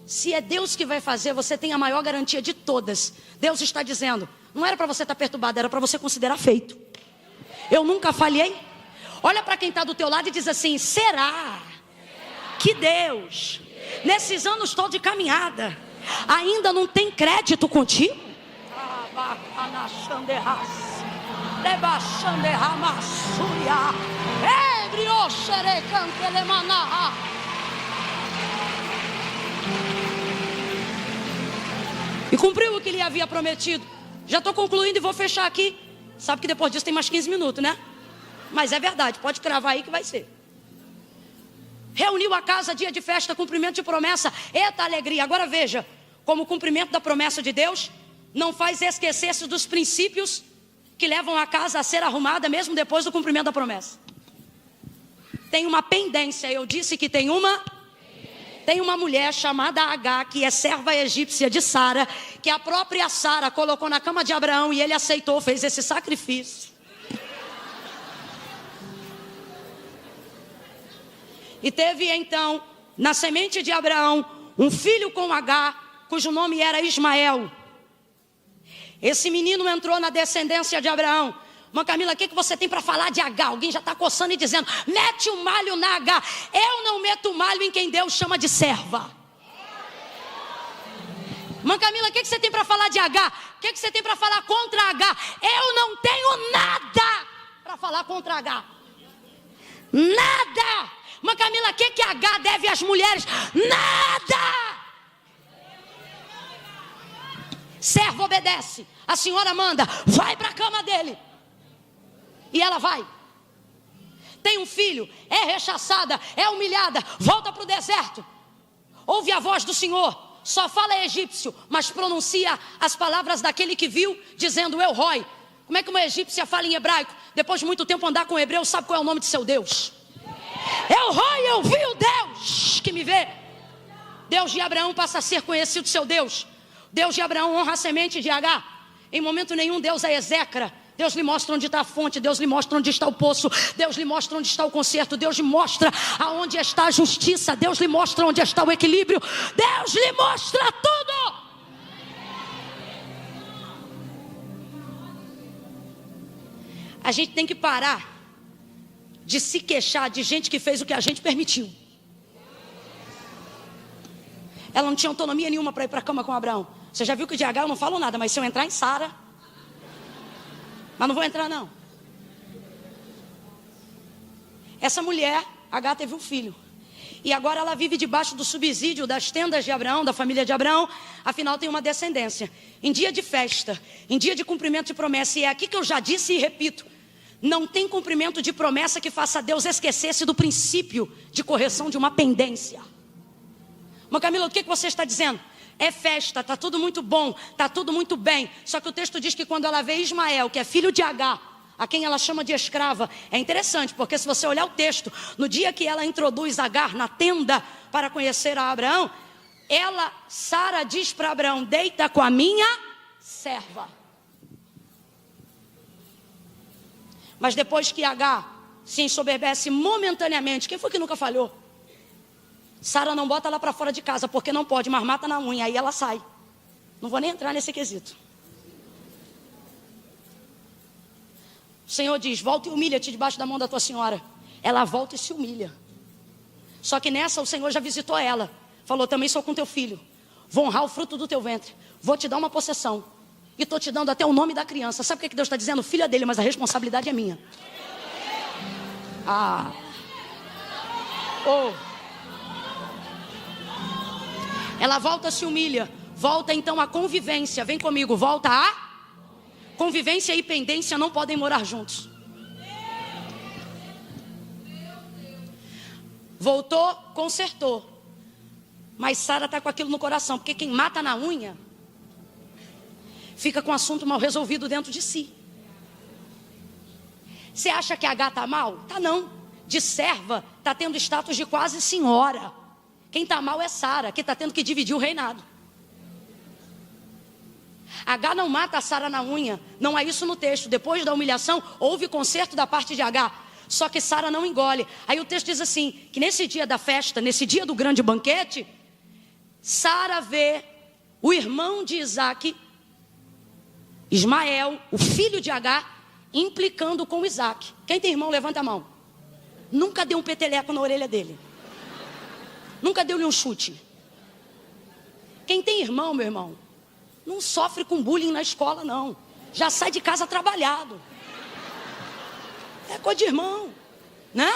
A: Se é Deus que vai fazer, você tem a maior garantia de todas. Deus está dizendo, não era para você estar perturbado, era para você considerar feito. Eu nunca falhei. Olha para quem está do teu lado e diz assim, será que Deus, nesses anos todos de caminhada, ainda não tem crédito contigo? E cumpriu o que lhe havia prometido. Já estou concluindo e vou fechar aqui. Sabe que depois disso tem mais 15 minutos, né? Mas é verdade, pode cravar aí que vai ser. Reuniu a casa, dia de festa, cumprimento de promessa. Eita alegria, agora veja. Como o cumprimento da promessa de Deus não faz esquecer-se dos princípios que levam a casa a ser arrumada mesmo depois do cumprimento da promessa. Tem uma pendência, eu disse que tem uma mulher chamada H, que é serva egípcia de Sara, que a própria Sara colocou na cama de Abraão e ele aceitou, fez esse sacrifício. E teve então, na semente de Abraão, um filho com H, cujo nome era Ismael. Esse menino entrou na descendência de Abraão. Mãe Camila, o que você tem para falar de H? Alguém já está coçando e dizendo, mete o malho na H. Eu não meto malho em quem Deus chama de serva. Mãe Camila, o que você tem para falar de H? O que você tem para falar contra H? Eu não tenho nada para falar contra H. Nada. Mãe Camila, o que H deve às mulheres? Nada. Servo obedece. A senhora manda, vai para a cama dele. E ela vai. Tem um filho, é rechaçada, é humilhada, volta para o deserto. Ouve a voz do Senhor, só fala egípcio, mas pronuncia as palavras daquele que viu, dizendo El Roi. Como é que uma egípcia fala em hebraico? Depois de muito tempo andar com o hebreu, sabe qual é o nome de seu Deus? El Roi, eu vi o Deus que me vê. Deus de Abraão passa a ser conhecido seu Deus. Deus de Abraão honra a semente de H. Em momento nenhum Deus a execra. Deus lhe mostra onde está a fonte, Deus lhe mostra onde está o poço, Deus lhe mostra onde está o conserto, Deus lhe mostra aonde está a justiça, Deus lhe mostra onde está o equilíbrio, Deus lhe mostra tudo. A gente tem que parar de se queixar de gente que fez o que a gente permitiu. Ela não tinha autonomia nenhuma para ir para a cama com Abraão. Você já viu que de Agar eu não falo nada, mas se eu entrar em Sara... Mas não vou entrar não. Essa mulher, Agar, teve um filho. E agora ela vive debaixo do subsídio das tendas de Abraão, da família de Abraão. Afinal tem uma descendência. Em dia de festa, em dia de cumprimento de promessa. E é aqui que eu já disse e repito. Não tem cumprimento de promessa que faça Deus esquecer-se do princípio de correção de uma pendência. Mas Camila, o que você está dizendo? É festa, está tudo muito bom, está tudo muito bem. Só que o texto diz que quando ela vê Ismael, que é filho de Agar, a quem ela chama de escrava, é interessante, porque se você olhar o texto, no dia que ela introduz Agar na tenda para conhecer a Abraão, Sara diz para Abraão, deita com a minha serva. Mas depois que Agar se ensoberbece momentaneamente, quem foi que nunca falhou? Sara não bota ela para fora de casa, porque não pode, mas mata na unha, aí ela sai. Não vou nem entrar nesse quesito. O Senhor diz, volta e humilha-te debaixo da mão da tua senhora. Ela volta e se humilha. Só que nessa o Senhor já visitou ela. Falou, também sou com teu filho. Vou honrar o fruto do teu ventre. Vou te dar uma possessão. E estou te dando até o nome da criança. Sabe o que Deus está dizendo? O filho é dele, mas a responsabilidade é minha. Ela volta, se humilha. Volta então a convivência. Vem comigo, volta a convivência e pendência não podem morar juntos. Voltou, consertou. Mas Sara está com aquilo no coração. Porque quem mata na unha fica com o assunto mal resolvido dentro de si. Você acha que a Agar está mal? Tá não. De serva, está tendo status de quase senhora. Quem está mal é Sara, que está tendo que dividir o reinado. Agar não mata a Sara na unha. Não é isso no texto. Depois da humilhação, houve conserto da parte de Agar. Só que Sara não engole. Aí o texto diz assim, que nesse dia da festa, nesse dia do grande banquete, Sara vê o irmão de Isaac, Ismael, o filho de Agar, implicando com Isaac. Quem tem irmão, levanta a mão. Nunca deu um peteleco na orelha dele. Nunca deu-lhe um chute. Quem tem irmão, meu irmão, não sofre com bullying na escola, não. Já sai de casa trabalhado. É coisa de irmão, né?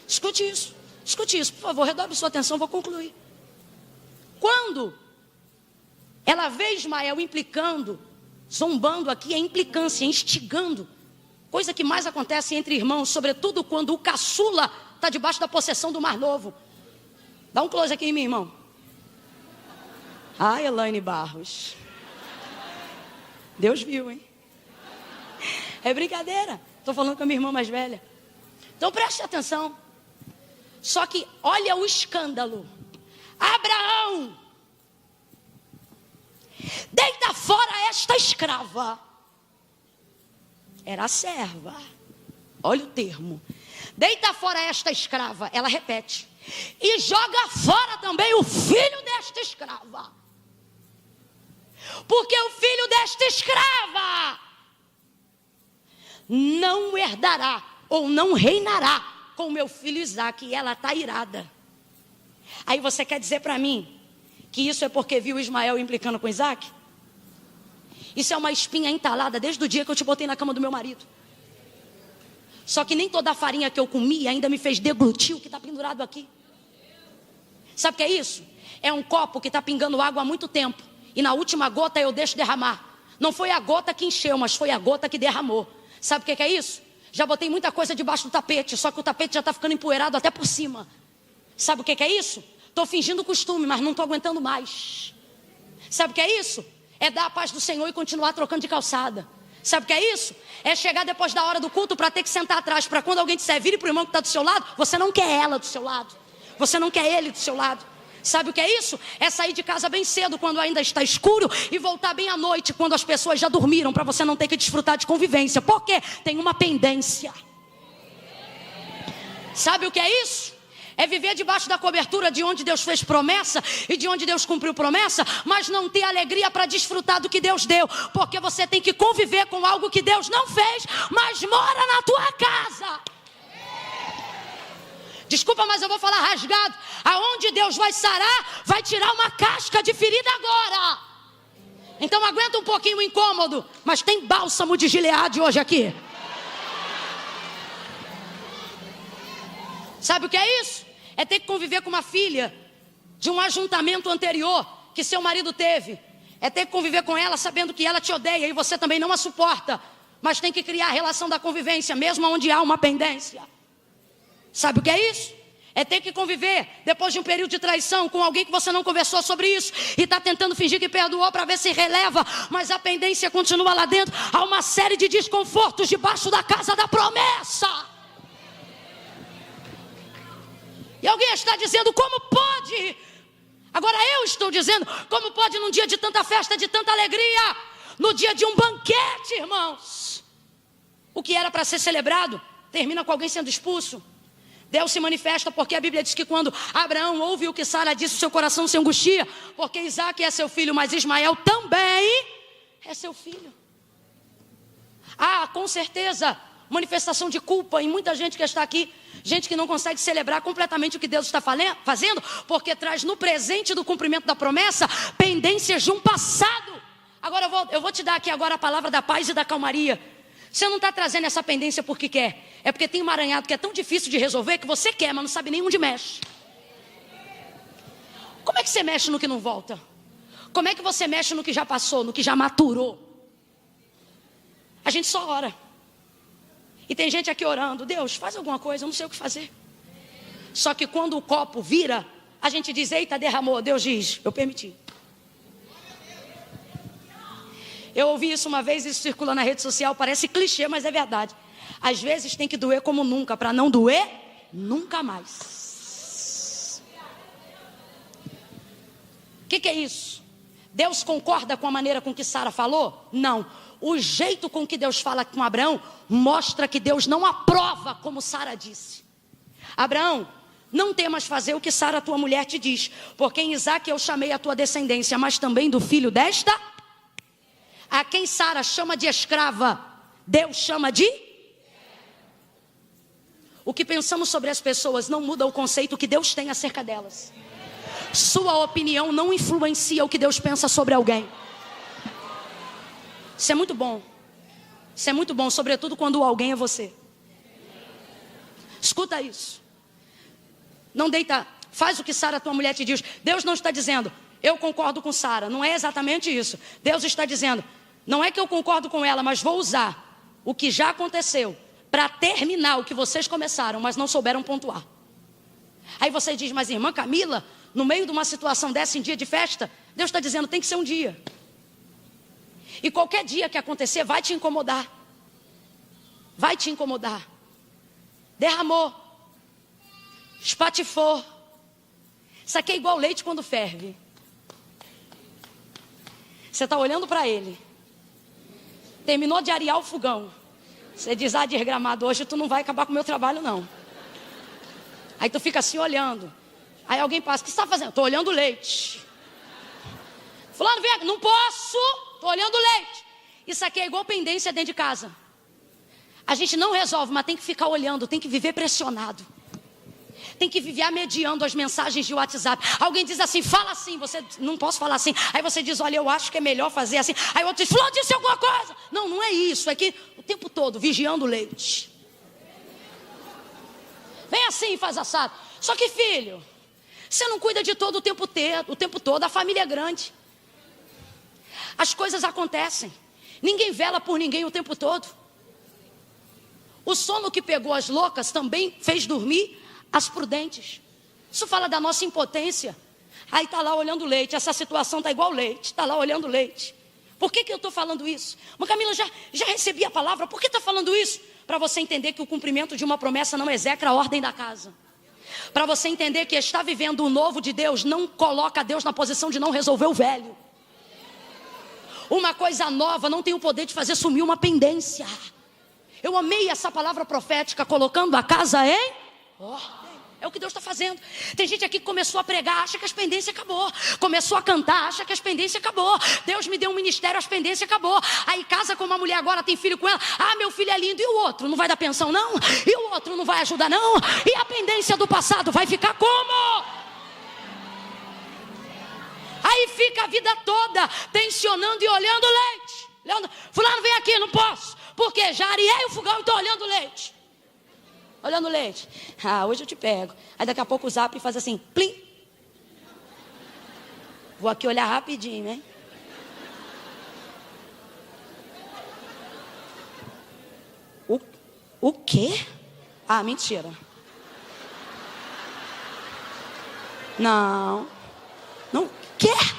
A: Escute isso, por favor, redobre sua atenção, vou concluir. Quando ela vê Ismael implicando, zombando aqui, é implicância, instigando. Coisa que mais acontece entre irmãos, sobretudo quando o caçula está debaixo da possessão do mais novo. Dá um close aqui em mim, irmão. Ai, Elaine Barros. Deus viu, hein? É brincadeira. Estou falando com a minha irmã mais velha. Então preste atenção. Só que olha o escândalo. Abraão, deita fora esta escrava. Era a serva. Olha o termo. Deita fora esta escrava. Ela repete. E joga fora também o filho desta escrava. Porque o filho desta escrava não herdará ou não reinará com meu filho Isaac. E ela está irada. Aí você quer dizer para mim que isso é porque viu Ismael implicando com Isaac? Isso é uma espinha entalada desde o dia que eu te botei na cama do meu marido. Só que nem toda a farinha que eu comi ainda me fez deglutir o que está pendurado aqui. Sabe o que é isso? É um copo que está pingando água há muito tempo. E na última gota eu deixo derramar. Não foi a gota que encheu, mas foi a gota que derramou. Sabe o que é isso? Já botei muita coisa debaixo do tapete, só que o tapete já está ficando empoeirado até por cima. Sabe o que é isso? Estou fingindo costume, mas não estou aguentando mais. Sabe o que é isso? É dar a paz do Senhor e continuar trocando de calçada. Sabe o que é isso? É chegar depois da hora do culto para ter que sentar atrás, para quando alguém disser, vire para o irmão que está do seu lado, você não quer ela do seu lado. Você não quer ele do seu lado. Sabe o que é isso? É sair de casa bem cedo quando ainda está escuro e voltar bem à noite quando as pessoas já dormiram, para você não ter que desfrutar de convivência. Por quê? Tem uma pendência. Sabe o que é isso? É viver debaixo da cobertura de onde Deus fez promessa e de onde Deus cumpriu promessa, mas não ter alegria para desfrutar do que Deus deu, porque você tem que conviver com algo que Deus não fez, mas mora na tua casa. Desculpa, mas eu vou falar rasgado. Aonde Deus vai sarar, vai tirar uma casca de ferida agora. Então aguenta um pouquinho o incômodo, mas tem bálsamo de Gileade hoje aqui. Sabe o que é isso? É ter que conviver com uma filha de um ajuntamento anterior que seu marido teve. É ter que conviver com ela sabendo que ela te odeia e você também não a suporta. Mas tem que criar a relação da convivência, mesmo onde há uma pendência. Sabe o que é isso? É ter que conviver depois de um período de traição com alguém que você não conversou sobre isso e está tentando fingir que perdoou para ver se releva, mas a pendência continua lá dentro. Há uma série de desconfortos debaixo da casa da promessa. E alguém está dizendo, como pode? Agora eu estou dizendo, como pode num dia de tanta festa, de tanta alegria, no dia de um banquete, irmãos? O que era para ser celebrado, termina com alguém sendo expulso. Deus se manifesta porque a Bíblia diz que quando Abraão ouve o que Sara disse, o seu coração se angustia, porque Isaac é seu filho, mas Ismael também é seu filho. Com certeza, manifestação de culpa em muita gente que está aqui, gente que não consegue celebrar completamente o que Deus está fazendo, porque traz no presente do cumprimento da promessa, pendências de um passado. Agora eu vou te dar aqui agora a palavra da paz e da calmaria. Você não está trazendo essa pendência porque quer. É porque tem um emaranhado que é tão difícil de resolver que você quer, mas não sabe nem onde mexe. Como é que você mexe no que não volta? Como é que você mexe no que já passou, no que já maturou? A gente só ora. E tem gente aqui orando, Deus, faz alguma coisa, eu não sei o que fazer. Só que quando o copo vira, a gente diz, eita, derramou. Deus diz, eu permiti. Eu ouvi isso uma vez, isso circula na rede social, parece clichê, mas é verdade. Às vezes tem que doer como nunca, para não doer nunca mais. O que é isso? Deus concorda com a maneira com que Sara falou? Não. O jeito com que Deus fala com Abraão mostra que Deus não aprova como Sara disse. Abraão, não temas fazer o que Sara, tua mulher, te diz, porque em Isaque eu chamei a tua descendência, mas também do filho desta... A quem Sara chama de escrava, Deus chama de... O que pensamos sobre as pessoas não muda o conceito que Deus tem acerca delas. Sua opinião não influencia o que Deus pensa sobre alguém. Isso é muito bom. Isso é muito bom, sobretudo quando o alguém é você. Escuta isso. Não deita, faz o que Sara, tua mulher, te diz. Deus não está dizendo, eu concordo com Sara. Não é exatamente isso. Deus está dizendo, não é que eu concordo com ela, mas vou usar o que já aconteceu para terminar o que vocês começaram, mas não souberam pontuar. Aí você diz, mas irmã Camila, no meio de uma situação dessa em dia de festa, Deus está dizendo, tem que ser um dia. E qualquer dia que acontecer vai te incomodar. Vai te incomodar. Derramou. Espatifou. Isso aqui é igual leite quando ferve. Você está olhando para ele. Terminou de arear o fogão. Você diz, desgramado, hoje tu não vai acabar com o meu trabalho não. Aí tu fica assim olhando. Aí alguém passa, o que você está fazendo? Estou olhando o leite. Fulano, vem aqui, não posso, estou olhando o leite. Isso aqui é igual pendência dentro de casa. A gente não resolve, mas tem que ficar olhando, tem que viver pressionado. Tem que viver mediando as mensagens de WhatsApp. Alguém diz assim, fala assim, você não posso falar assim. Aí você diz, olha, eu acho que é melhor fazer assim. Aí o outro diz, fulano disse alguma coisa. Não, não é isso, é que o tempo todo, vigiando o leite. Vem assim e faz assado. Só que filho, você não cuida de todo o tempo todo, a família é grande. As coisas acontecem. Ninguém vela por ninguém o tempo todo. O sono que pegou as loucas também fez dormir as prudentes. Isso fala da nossa impotência. Aí está lá olhando leite. Essa situação está igual leite. Está lá olhando leite. Por que eu estou falando isso? Mas Camila, já recebi a palavra. Por que está falando isso? Para você entender que o cumprimento de uma promessa não execra a ordem da casa. Para você entender que está vivendo o novo de Deus não coloca Deus na posição de não resolver o velho. Uma coisa nova não tem o poder de fazer sumir uma pendência. Eu amei essa palavra profética, colocando a casa em ordem. É o que Deus está fazendo. Tem gente aqui que começou a pregar, acha que as pendências acabou. Começou a cantar, acha que as pendências acabou. Deus me deu um ministério, as pendências acabou. Aí casa com uma mulher agora, tem filho com ela. Ah, meu filho é lindo. E o outro não vai dar pensão não? E o outro não vai ajudar não? E a pendência do passado vai ficar como? Aí fica a vida toda tensionando e olhando leite. Fulano, vem aqui, não posso. Por quê? Já areei o fogão e estou olhando leite. Olhando leite. Ah, hoje eu te pego. Aí daqui a pouco o zap faz assim, plim. Vou aqui olhar rapidinho, né? O quê? Ah, mentira. Não. Não quer?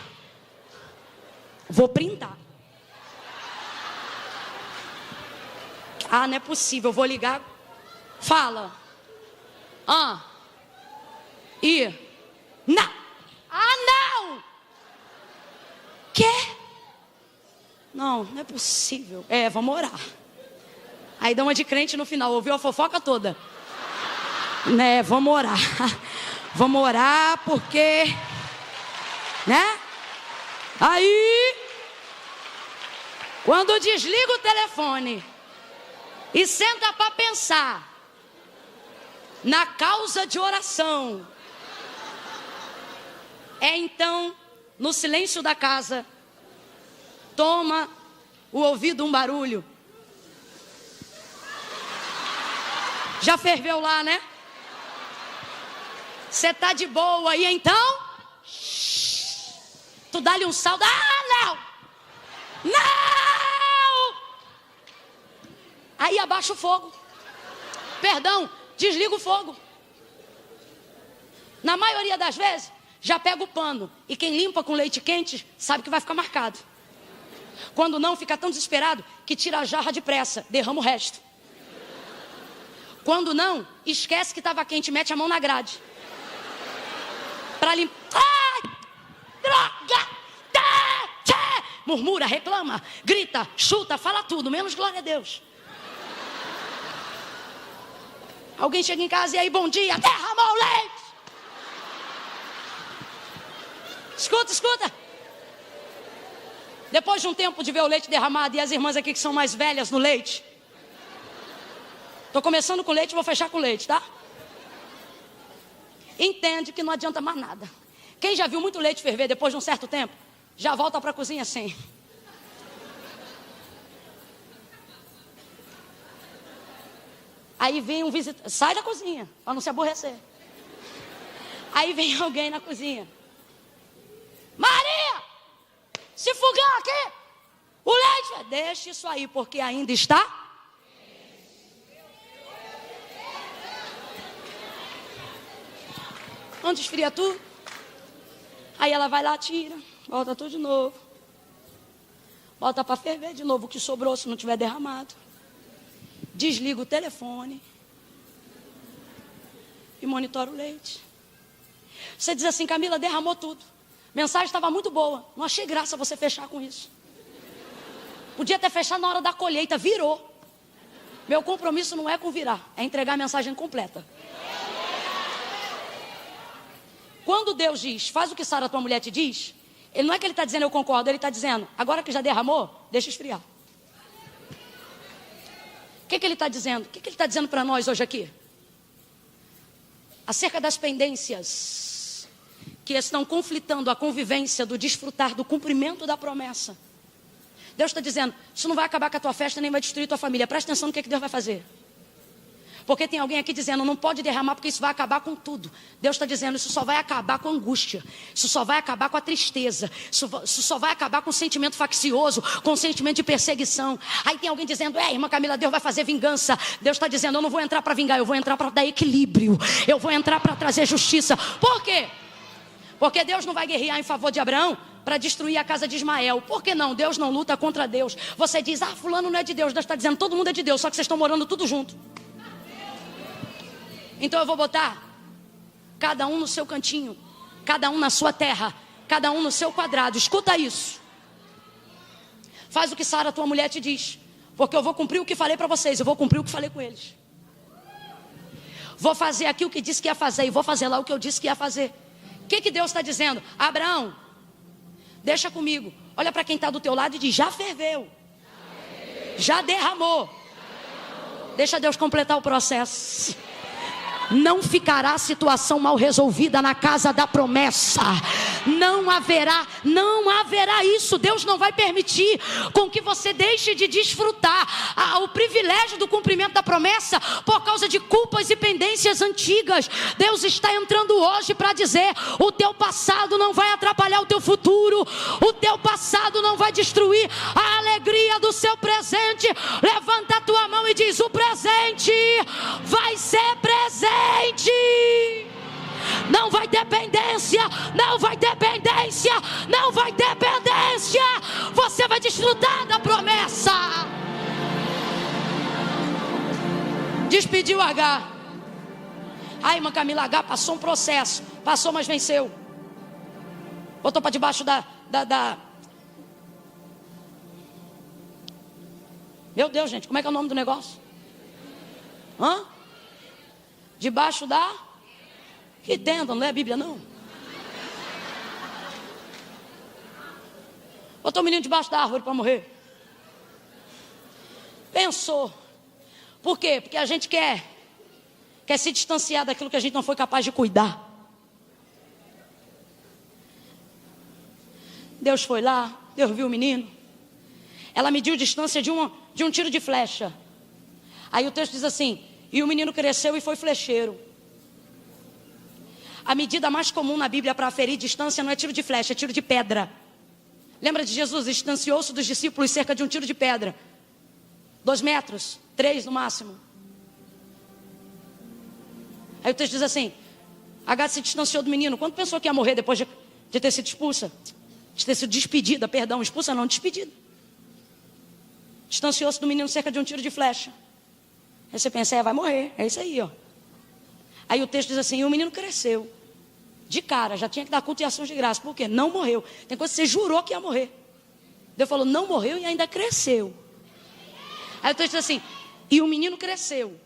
A: Vou printar. Ah, não é possível. Eu vou ligar. Fala. Não. Ah, não. Quer? Não, não é possível. É, vamos orar. Aí dá uma de crente no final. Ouviu a fofoca toda? Né, vamos orar. Vamos orar porque... Né? Aí... Quando desliga o telefone... E senta para pensar na causa de oração. É então, no silêncio da casa, toma o ouvido um barulho. Já ferveu lá, né? Você tá de boa e então? Tu dá-lhe um salto. Ah, não! Não! Aí abaixa o fogo. Perdão, desliga o fogo. Na maioria das vezes, já pega o pano. E quem limpa com leite quente, sabe que vai ficar marcado. Quando não, fica tão desesperado que tira a jarra depressa, derrama o resto. Quando não, esquece que estava quente, mete a mão na grade. Para limpar. Ai, droga! Murmura, reclama, grita, chuta, fala tudo, menos glória a Deus. Alguém chega em casa e aí, bom dia, derramou o leite. Escuta. Depois de um tempo de ver o leite derramado, e as irmãs aqui que são mais velhas no leite. Estou começando com leite, vou fechar com leite, tá? Entende que não adianta mais nada. Quem já viu muito leite ferver depois de um certo tempo, já volta para a cozinha assim. Aí vem um visitante, sai da cozinha, para não se aborrecer. Aí vem alguém na cozinha. Maria, se fogão aqui, o leite, deixa isso aí, porque ainda está. Onde esfria tudo. Aí ela vai lá, tira, volta tudo de novo. Bota para ferver de novo o que sobrou, se não tiver derramado. Desliga o telefone e monitora o leite. Você diz assim, Camila, derramou tudo. A mensagem estava muito boa. Não achei graça você fechar com isso. Podia ter fechado na hora da colheita, virou. Meu compromisso não é com virar, é entregar a mensagem completa. Quando Deus diz, faz o que Sara, tua mulher, te diz, ele não é que ele está dizendo eu concordo, ele está dizendo, agora que já derramou, deixa esfriar. O que ele está dizendo? O que ele está dizendo para nós hoje aqui? Acerca das pendências que estão conflitando a convivência do desfrutar do cumprimento da promessa. Deus está dizendo, isso não vai acabar com a tua festa, nem vai destruir tua família. Presta atenção no que Deus vai fazer. Porque tem alguém aqui dizendo, não pode derramar porque isso vai acabar com tudo. Deus está dizendo, isso só vai acabar com a angústia. Isso só vai acabar com a tristeza. Isso só vai acabar com o sentimento faccioso, com o sentimento de perseguição. Aí tem alguém dizendo, irmã Camila, Deus vai fazer vingança. Deus está dizendo, eu não vou entrar para vingar, eu vou entrar para dar equilíbrio. Eu vou entrar para trazer justiça. Por quê? Porque Deus não vai guerrear em favor de Abraão para destruir a casa de Ismael. Por que não? Deus não luta contra Deus. Você diz, fulano não é de Deus. Deus está dizendo, todo mundo é de Deus, só que vocês estão morando tudo junto. Então eu vou botar cada um no seu cantinho, cada um na sua terra, cada um no seu quadrado. Escuta isso. Faz o que Sara, tua mulher, te diz, porque eu vou cumprir o que falei para vocês, eu vou cumprir o que falei com eles. Vou fazer aqui o que disse que ia fazer e vou fazer lá o que eu disse que ia fazer. O que Deus está dizendo? Abraão, deixa comigo. Olha para quem está do teu lado e diz: já ferveu, já derramou. Deixa Deus completar o processo. Não ficará situação mal resolvida na casa da promessa. Não haverá isso. Deus não vai permitir com que você deixe de desfrutar o privilégio do cumprimento da promessa por causa de culpas e pendências antigas. Deus está entrando hoje para dizer: o teu passado não vai atrapalhar o teu futuro. O teu passado não vai destruir a alegria do seu presente. Levanta a tua mão e diz: o presente vai ser presente. Não vai dependência, não vai dependência, não vai dependência. Você vai desfrutar da promessa. Despediu H. Ai, irmã Camila, H passou um processo. Passou, mas venceu. Botou para debaixo da... Meu Deus, gente, como é que é o nome do negócio? Debaixo da... Que tenda, não é a Bíblia não. Botou o menino debaixo da árvore para morrer. Pensou. Por quê? Porque a gente quer se distanciar daquilo que a gente não foi capaz de cuidar. Deus foi lá, Deus viu o menino. Ela mediu distância de um tiro de flecha. Aí o texto diz assim: e o menino cresceu e foi flecheiro. A medida mais comum na Bíblia para aferir distância não é tiro de flecha, é tiro de pedra. Lembra de Jesus? Distanciou-se dos discípulos cerca de um tiro de pedra. 2 metros, 3 no máximo. Aí o texto diz assim: H se distanciou do menino. Quando pensou que ia morrer depois de ter sido expulsa? De ter sido despedida, perdão, expulsa não, despedida. Distanciou-se do menino cerca de um tiro de flecha. Aí você pensa: vai morrer, é isso aí, ó. Aí o texto diz assim: e o menino cresceu. De cara, já tinha que dar culto e ações de graça. Por quê? Não morreu. Tem coisa que você jurou que ia morrer. Deus falou: não morreu e ainda cresceu. Aí o texto diz assim: e o menino cresceu.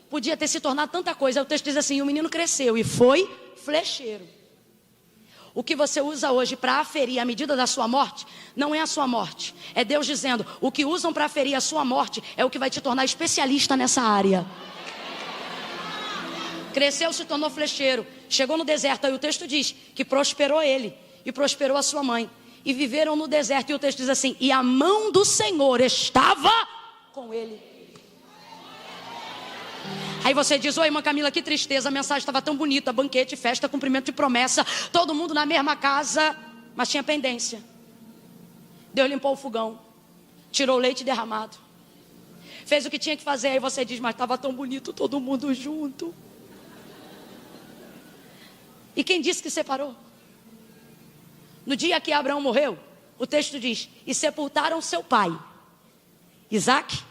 A: Podia ter se tornado tanta coisa. Aí o texto diz assim: e o menino cresceu e foi flecheiro. O que você usa hoje para aferir a medida da sua morte, não é a sua morte. É Deus dizendo: o que usam para aferir a sua morte é o que vai te tornar especialista nessa área. Cresceu, se tornou flecheiro. Chegou no deserto, aí o texto diz que prosperou ele e prosperou a sua mãe. E viveram no deserto, e o texto diz assim: e a mão do Senhor estava com ele. Aí você diz: oi, irmã Camila, que tristeza, a mensagem estava tão bonita, banquete, festa, cumprimento de promessa, todo mundo na mesma casa, mas tinha pendência. Deus limpou o fogão, tirou o leite derramado, fez o que tinha que fazer. Aí você diz: mas estava tão bonito, todo mundo junto. E quem disse que separou? No dia que Abraão morreu, o texto diz: e sepultaram seu pai, Isaque.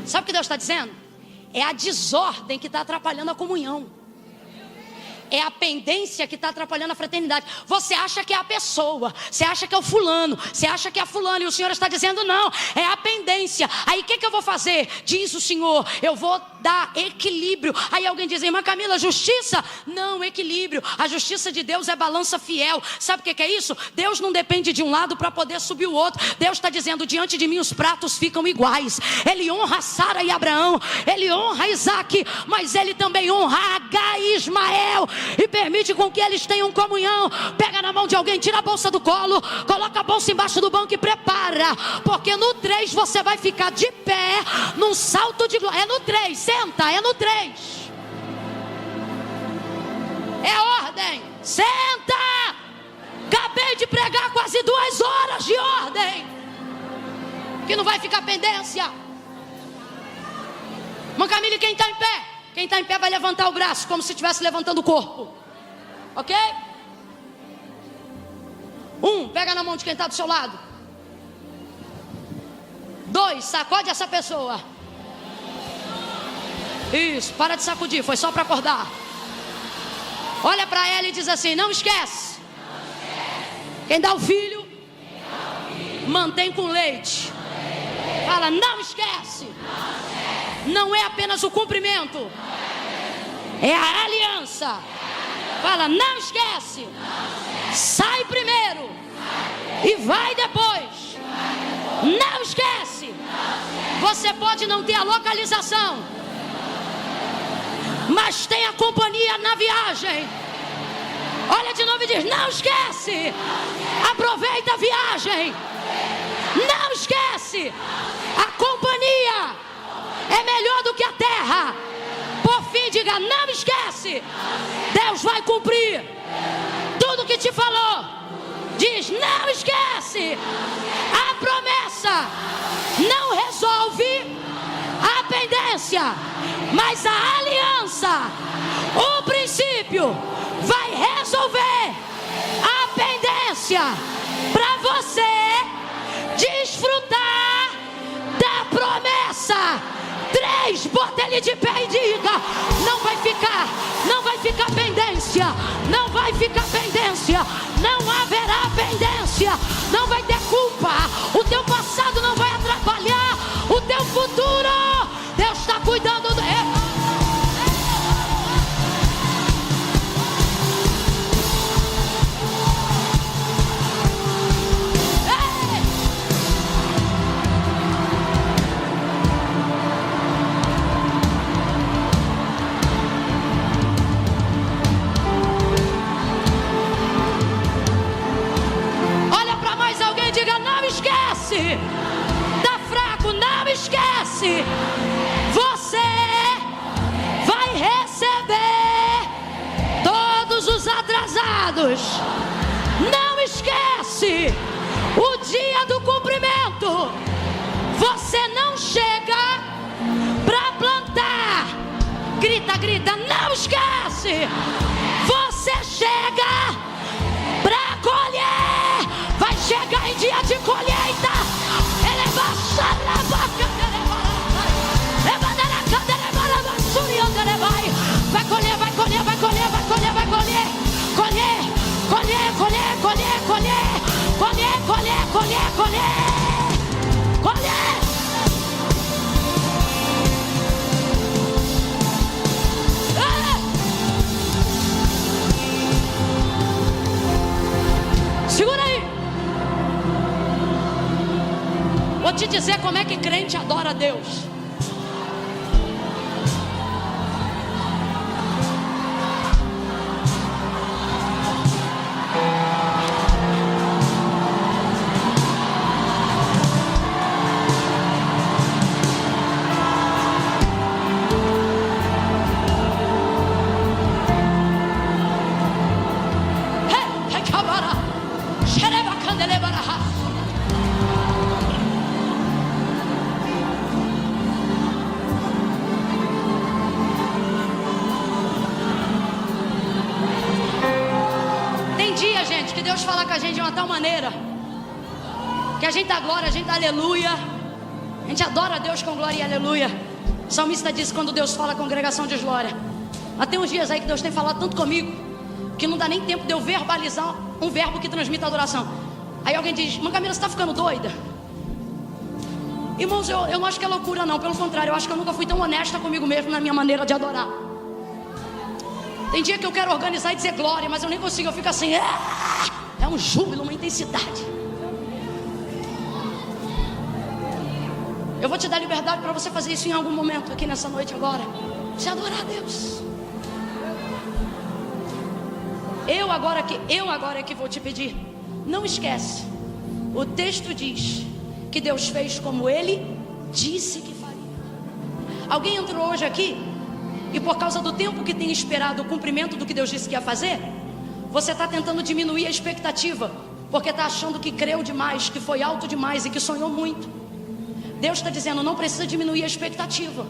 A: Sabe o que Deus está dizendo? É a desordem que está atrapalhando a comunhão. É a pendência que está atrapalhando a fraternidade. Você acha que é a pessoa, você acha que é o fulano, você acha que é a fulana, e o Senhor está dizendo: não, é a pendência. Aí o que eu vou fazer? Diz o Senhor: eu vou dar equilíbrio. Aí alguém diz: irmã Camila, justiça? Não, equilíbrio. A justiça de Deus é balança fiel. Sabe o que é isso? Deus não depende de um lado para poder subir o outro. Deus está dizendo: diante de mim os pratos ficam iguais. Ele honra Sara e Abraão, ele honra Isaque, mas ele também honra H e Ismael, e permite com que eles tenham comunhão. Pega na mão de alguém, tira a bolsa do colo, coloca a bolsa embaixo do banco e prepara, porque no 3 você vai ficar de pé num salto de glória. É no 3, senta, é no 3. É ordem, senta. Acabei de pregar quase 2 horas de ordem, que não vai ficar pendência. Irmã Camila, quem está em pé? Quem está em pé vai levantar o braço como se estivesse levantando o corpo. Ok? 1, pega na mão de quem está do seu lado. 2, sacode essa pessoa. Isso, para de sacudir, foi só para acordar. Olha para ela e diz assim: não esquece. Quem dá o filho, mantém com leite. Fala, não esquece. Não é apenas o cumprimento, é a aliança. Fala, não esquece. Sai primeiro e vai depois. Não esquece. Você pode não ter a localização, mas tem a companhia na viagem. Olha de novo e diz: não esquece. Aproveita a viagem. Não esquece. A companhia é melhor do que a terra. Por fim, diga: não esquece. Deus vai cumprir tudo que te falou. Diz: não esquece. A promessa não resolve a pendência, mas a aliança, o princípio, vai resolver a pendência para você desfrutar da promessa. 3, bota ele de pé e diga: não vai ficar pendência, não vai ficar pendência, não haverá pendência, não vai ter culpa, o teu passado não vai atrapalhar o teu futuro. Deus está cuidando dele. Tá fraco, não esquece. Você vai receber todos os atrasados. Não esquece o dia do cumprimento. Você não chega para plantar. Grita, grita, não esquece. Você chega para colher. Vai chegar em dia de colheita. Vai colher, vai colher, vai colher, vai colher, vai colher. Colher, colher, colher, colher, colher. Colher, colher, colher, colher. Colher. Segura aí. Vou te dizer como é que crente adora a Deus. Deus fala com a gente de uma tal maneira que a gente dá glória, a gente dá aleluia, a gente adora a Deus com glória e aleluia. O salmista disse: quando Deus fala, a congregação diz glória. Mas tem uns dias aí que Deus tem falado tanto comigo que não dá nem tempo de eu verbalizar um verbo que transmite a adoração. Aí alguém diz: Mangamira, você está ficando doida? Irmãos, eu não acho que é loucura não, pelo contrário, eu acho que eu nunca fui tão honesta comigo mesmo na minha maneira de adorar. Tem dia que eu quero organizar e dizer glória, mas eu nem consigo, eu fico assim, é um júbilo, uma intensidade. Eu vou te dar liberdade para você fazer isso em algum momento aqui nessa noite agora. Você adorar a Deus. Eu agora que vou te pedir, não esquece, o texto diz que Deus fez como Ele disse que faria. Alguém entrou hoje aqui e por causa do tempo que tem esperado o cumprimento do que Deus disse que ia fazer, você está tentando diminuir a expectativa, porque está achando que creu demais, que foi alto demais e que sonhou muito. Deus está dizendo, não precisa diminuir a expectativa.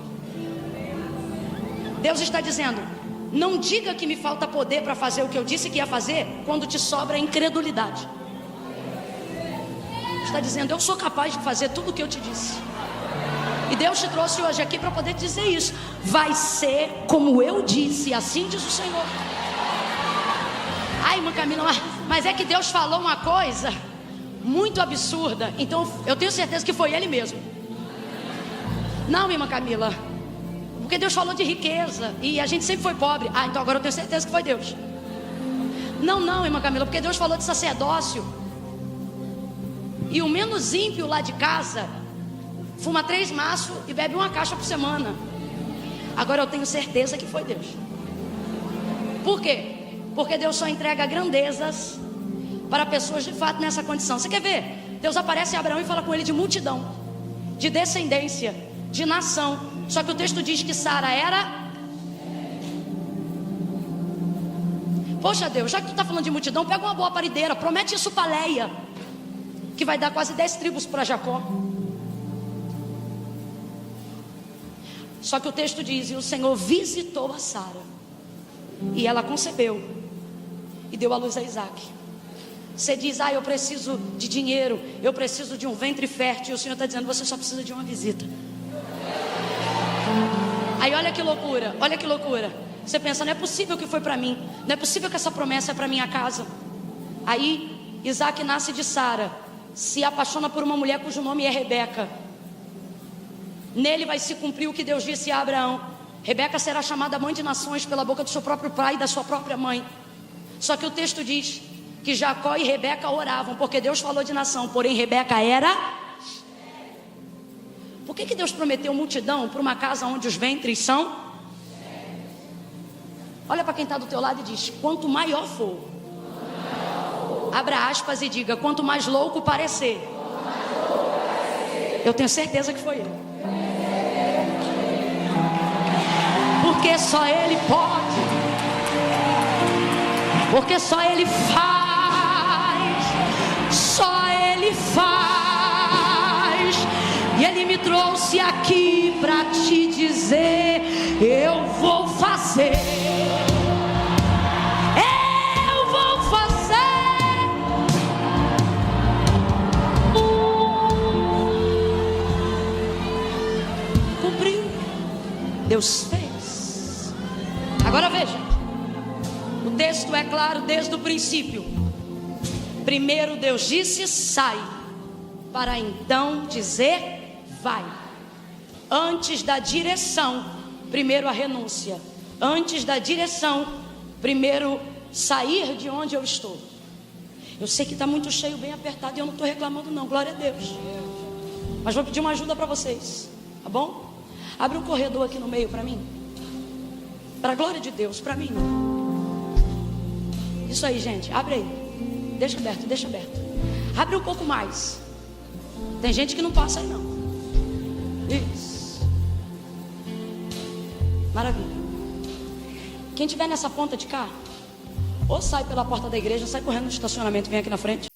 A: Deus está dizendo, não diga que me falta poder para fazer o que eu disse que ia fazer, quando te sobra incredulidade. Está dizendo, eu sou capaz de fazer tudo o que eu te disse. E Deus te trouxe hoje aqui para poder dizer isso. Vai ser como eu disse, assim diz o Senhor. Ai, irmã Camila, mas é que Deus falou uma coisa muito absurda. Então eu tenho certeza que foi Ele mesmo. Não, irmã Camila, porque Deus falou de riqueza e a gente sempre foi pobre. Ah, então agora eu tenho certeza que foi Deus. Não, irmã Camila, porque Deus falou de sacerdócio. E o menos ímpio lá de casa fuma 3 maços e bebe 1 caixa por semana. Agora eu tenho certeza que foi Deus. Por quê? Porque Deus só entrega grandezas para pessoas de fato nessa condição. Você quer ver? Deus aparece a Abraão e fala com ele de multidão, de descendência, de nação. Só que o texto diz que Sara era... Poxa Deus, já que tu está falando de multidão, pega uma boa parideira, promete isso para Leia, que vai dar quase 10 tribos para Jacó. Só que o texto diz: e o Senhor visitou a Sara, e ela concebeu e deu à luz a Isaac. Você diz: eu preciso de dinheiro, eu preciso de um ventre fértil. E o Senhor está dizendo: você só precisa de uma visita. Aí olha que loucura, olha que loucura. Você pensa: não é possível que foi para mim, não é possível que essa promessa é para minha casa. Aí Isaac nasce de Sara, se apaixona por uma mulher cujo nome é Rebeca. Nele vai se cumprir o que Deus disse a Abraão: Rebeca será chamada mãe de nações pela boca do seu próprio pai e da sua própria mãe. Só que o texto diz que Jacó e Rebeca oravam, porque Deus falou de nação, porém Rebeca era... Por que Deus prometeu multidão para uma casa onde os ventres são? Olha para quem está do teu lado e diz: quanto maior for, abra aspas e diga: quanto mais louco parecer. Eu tenho certeza que foi ele. Porque só Ele pode, porque só Ele faz, só Ele faz. E Ele me trouxe aqui para te dizer: eu vou fazer, eu vou fazer. Cumpriu, Deus fez. Agora veja, o texto é claro desde o princípio. Primeiro Deus disse: sai, para então dizer: vai. Antes da direção, primeiro a renúncia. Antes da direção, primeiro sair de onde eu estou. Eu sei que está muito cheio, bem apertado, e eu não estou reclamando não, glória a Deus. Mas vou pedir uma ajuda para vocês, tá bom? Abre um corredor aqui no meio para mim. Para a glória de Deus, para mim não. Isso aí, gente, abre aí. Deixa aberto, deixa aberto. Abre um pouco mais. Tem gente que não passa aí não. Isso. Maravilha. Quem estiver nessa ponta de cá, ou sai pela porta da igreja, sai correndo no estacionamento e vem aqui na frente.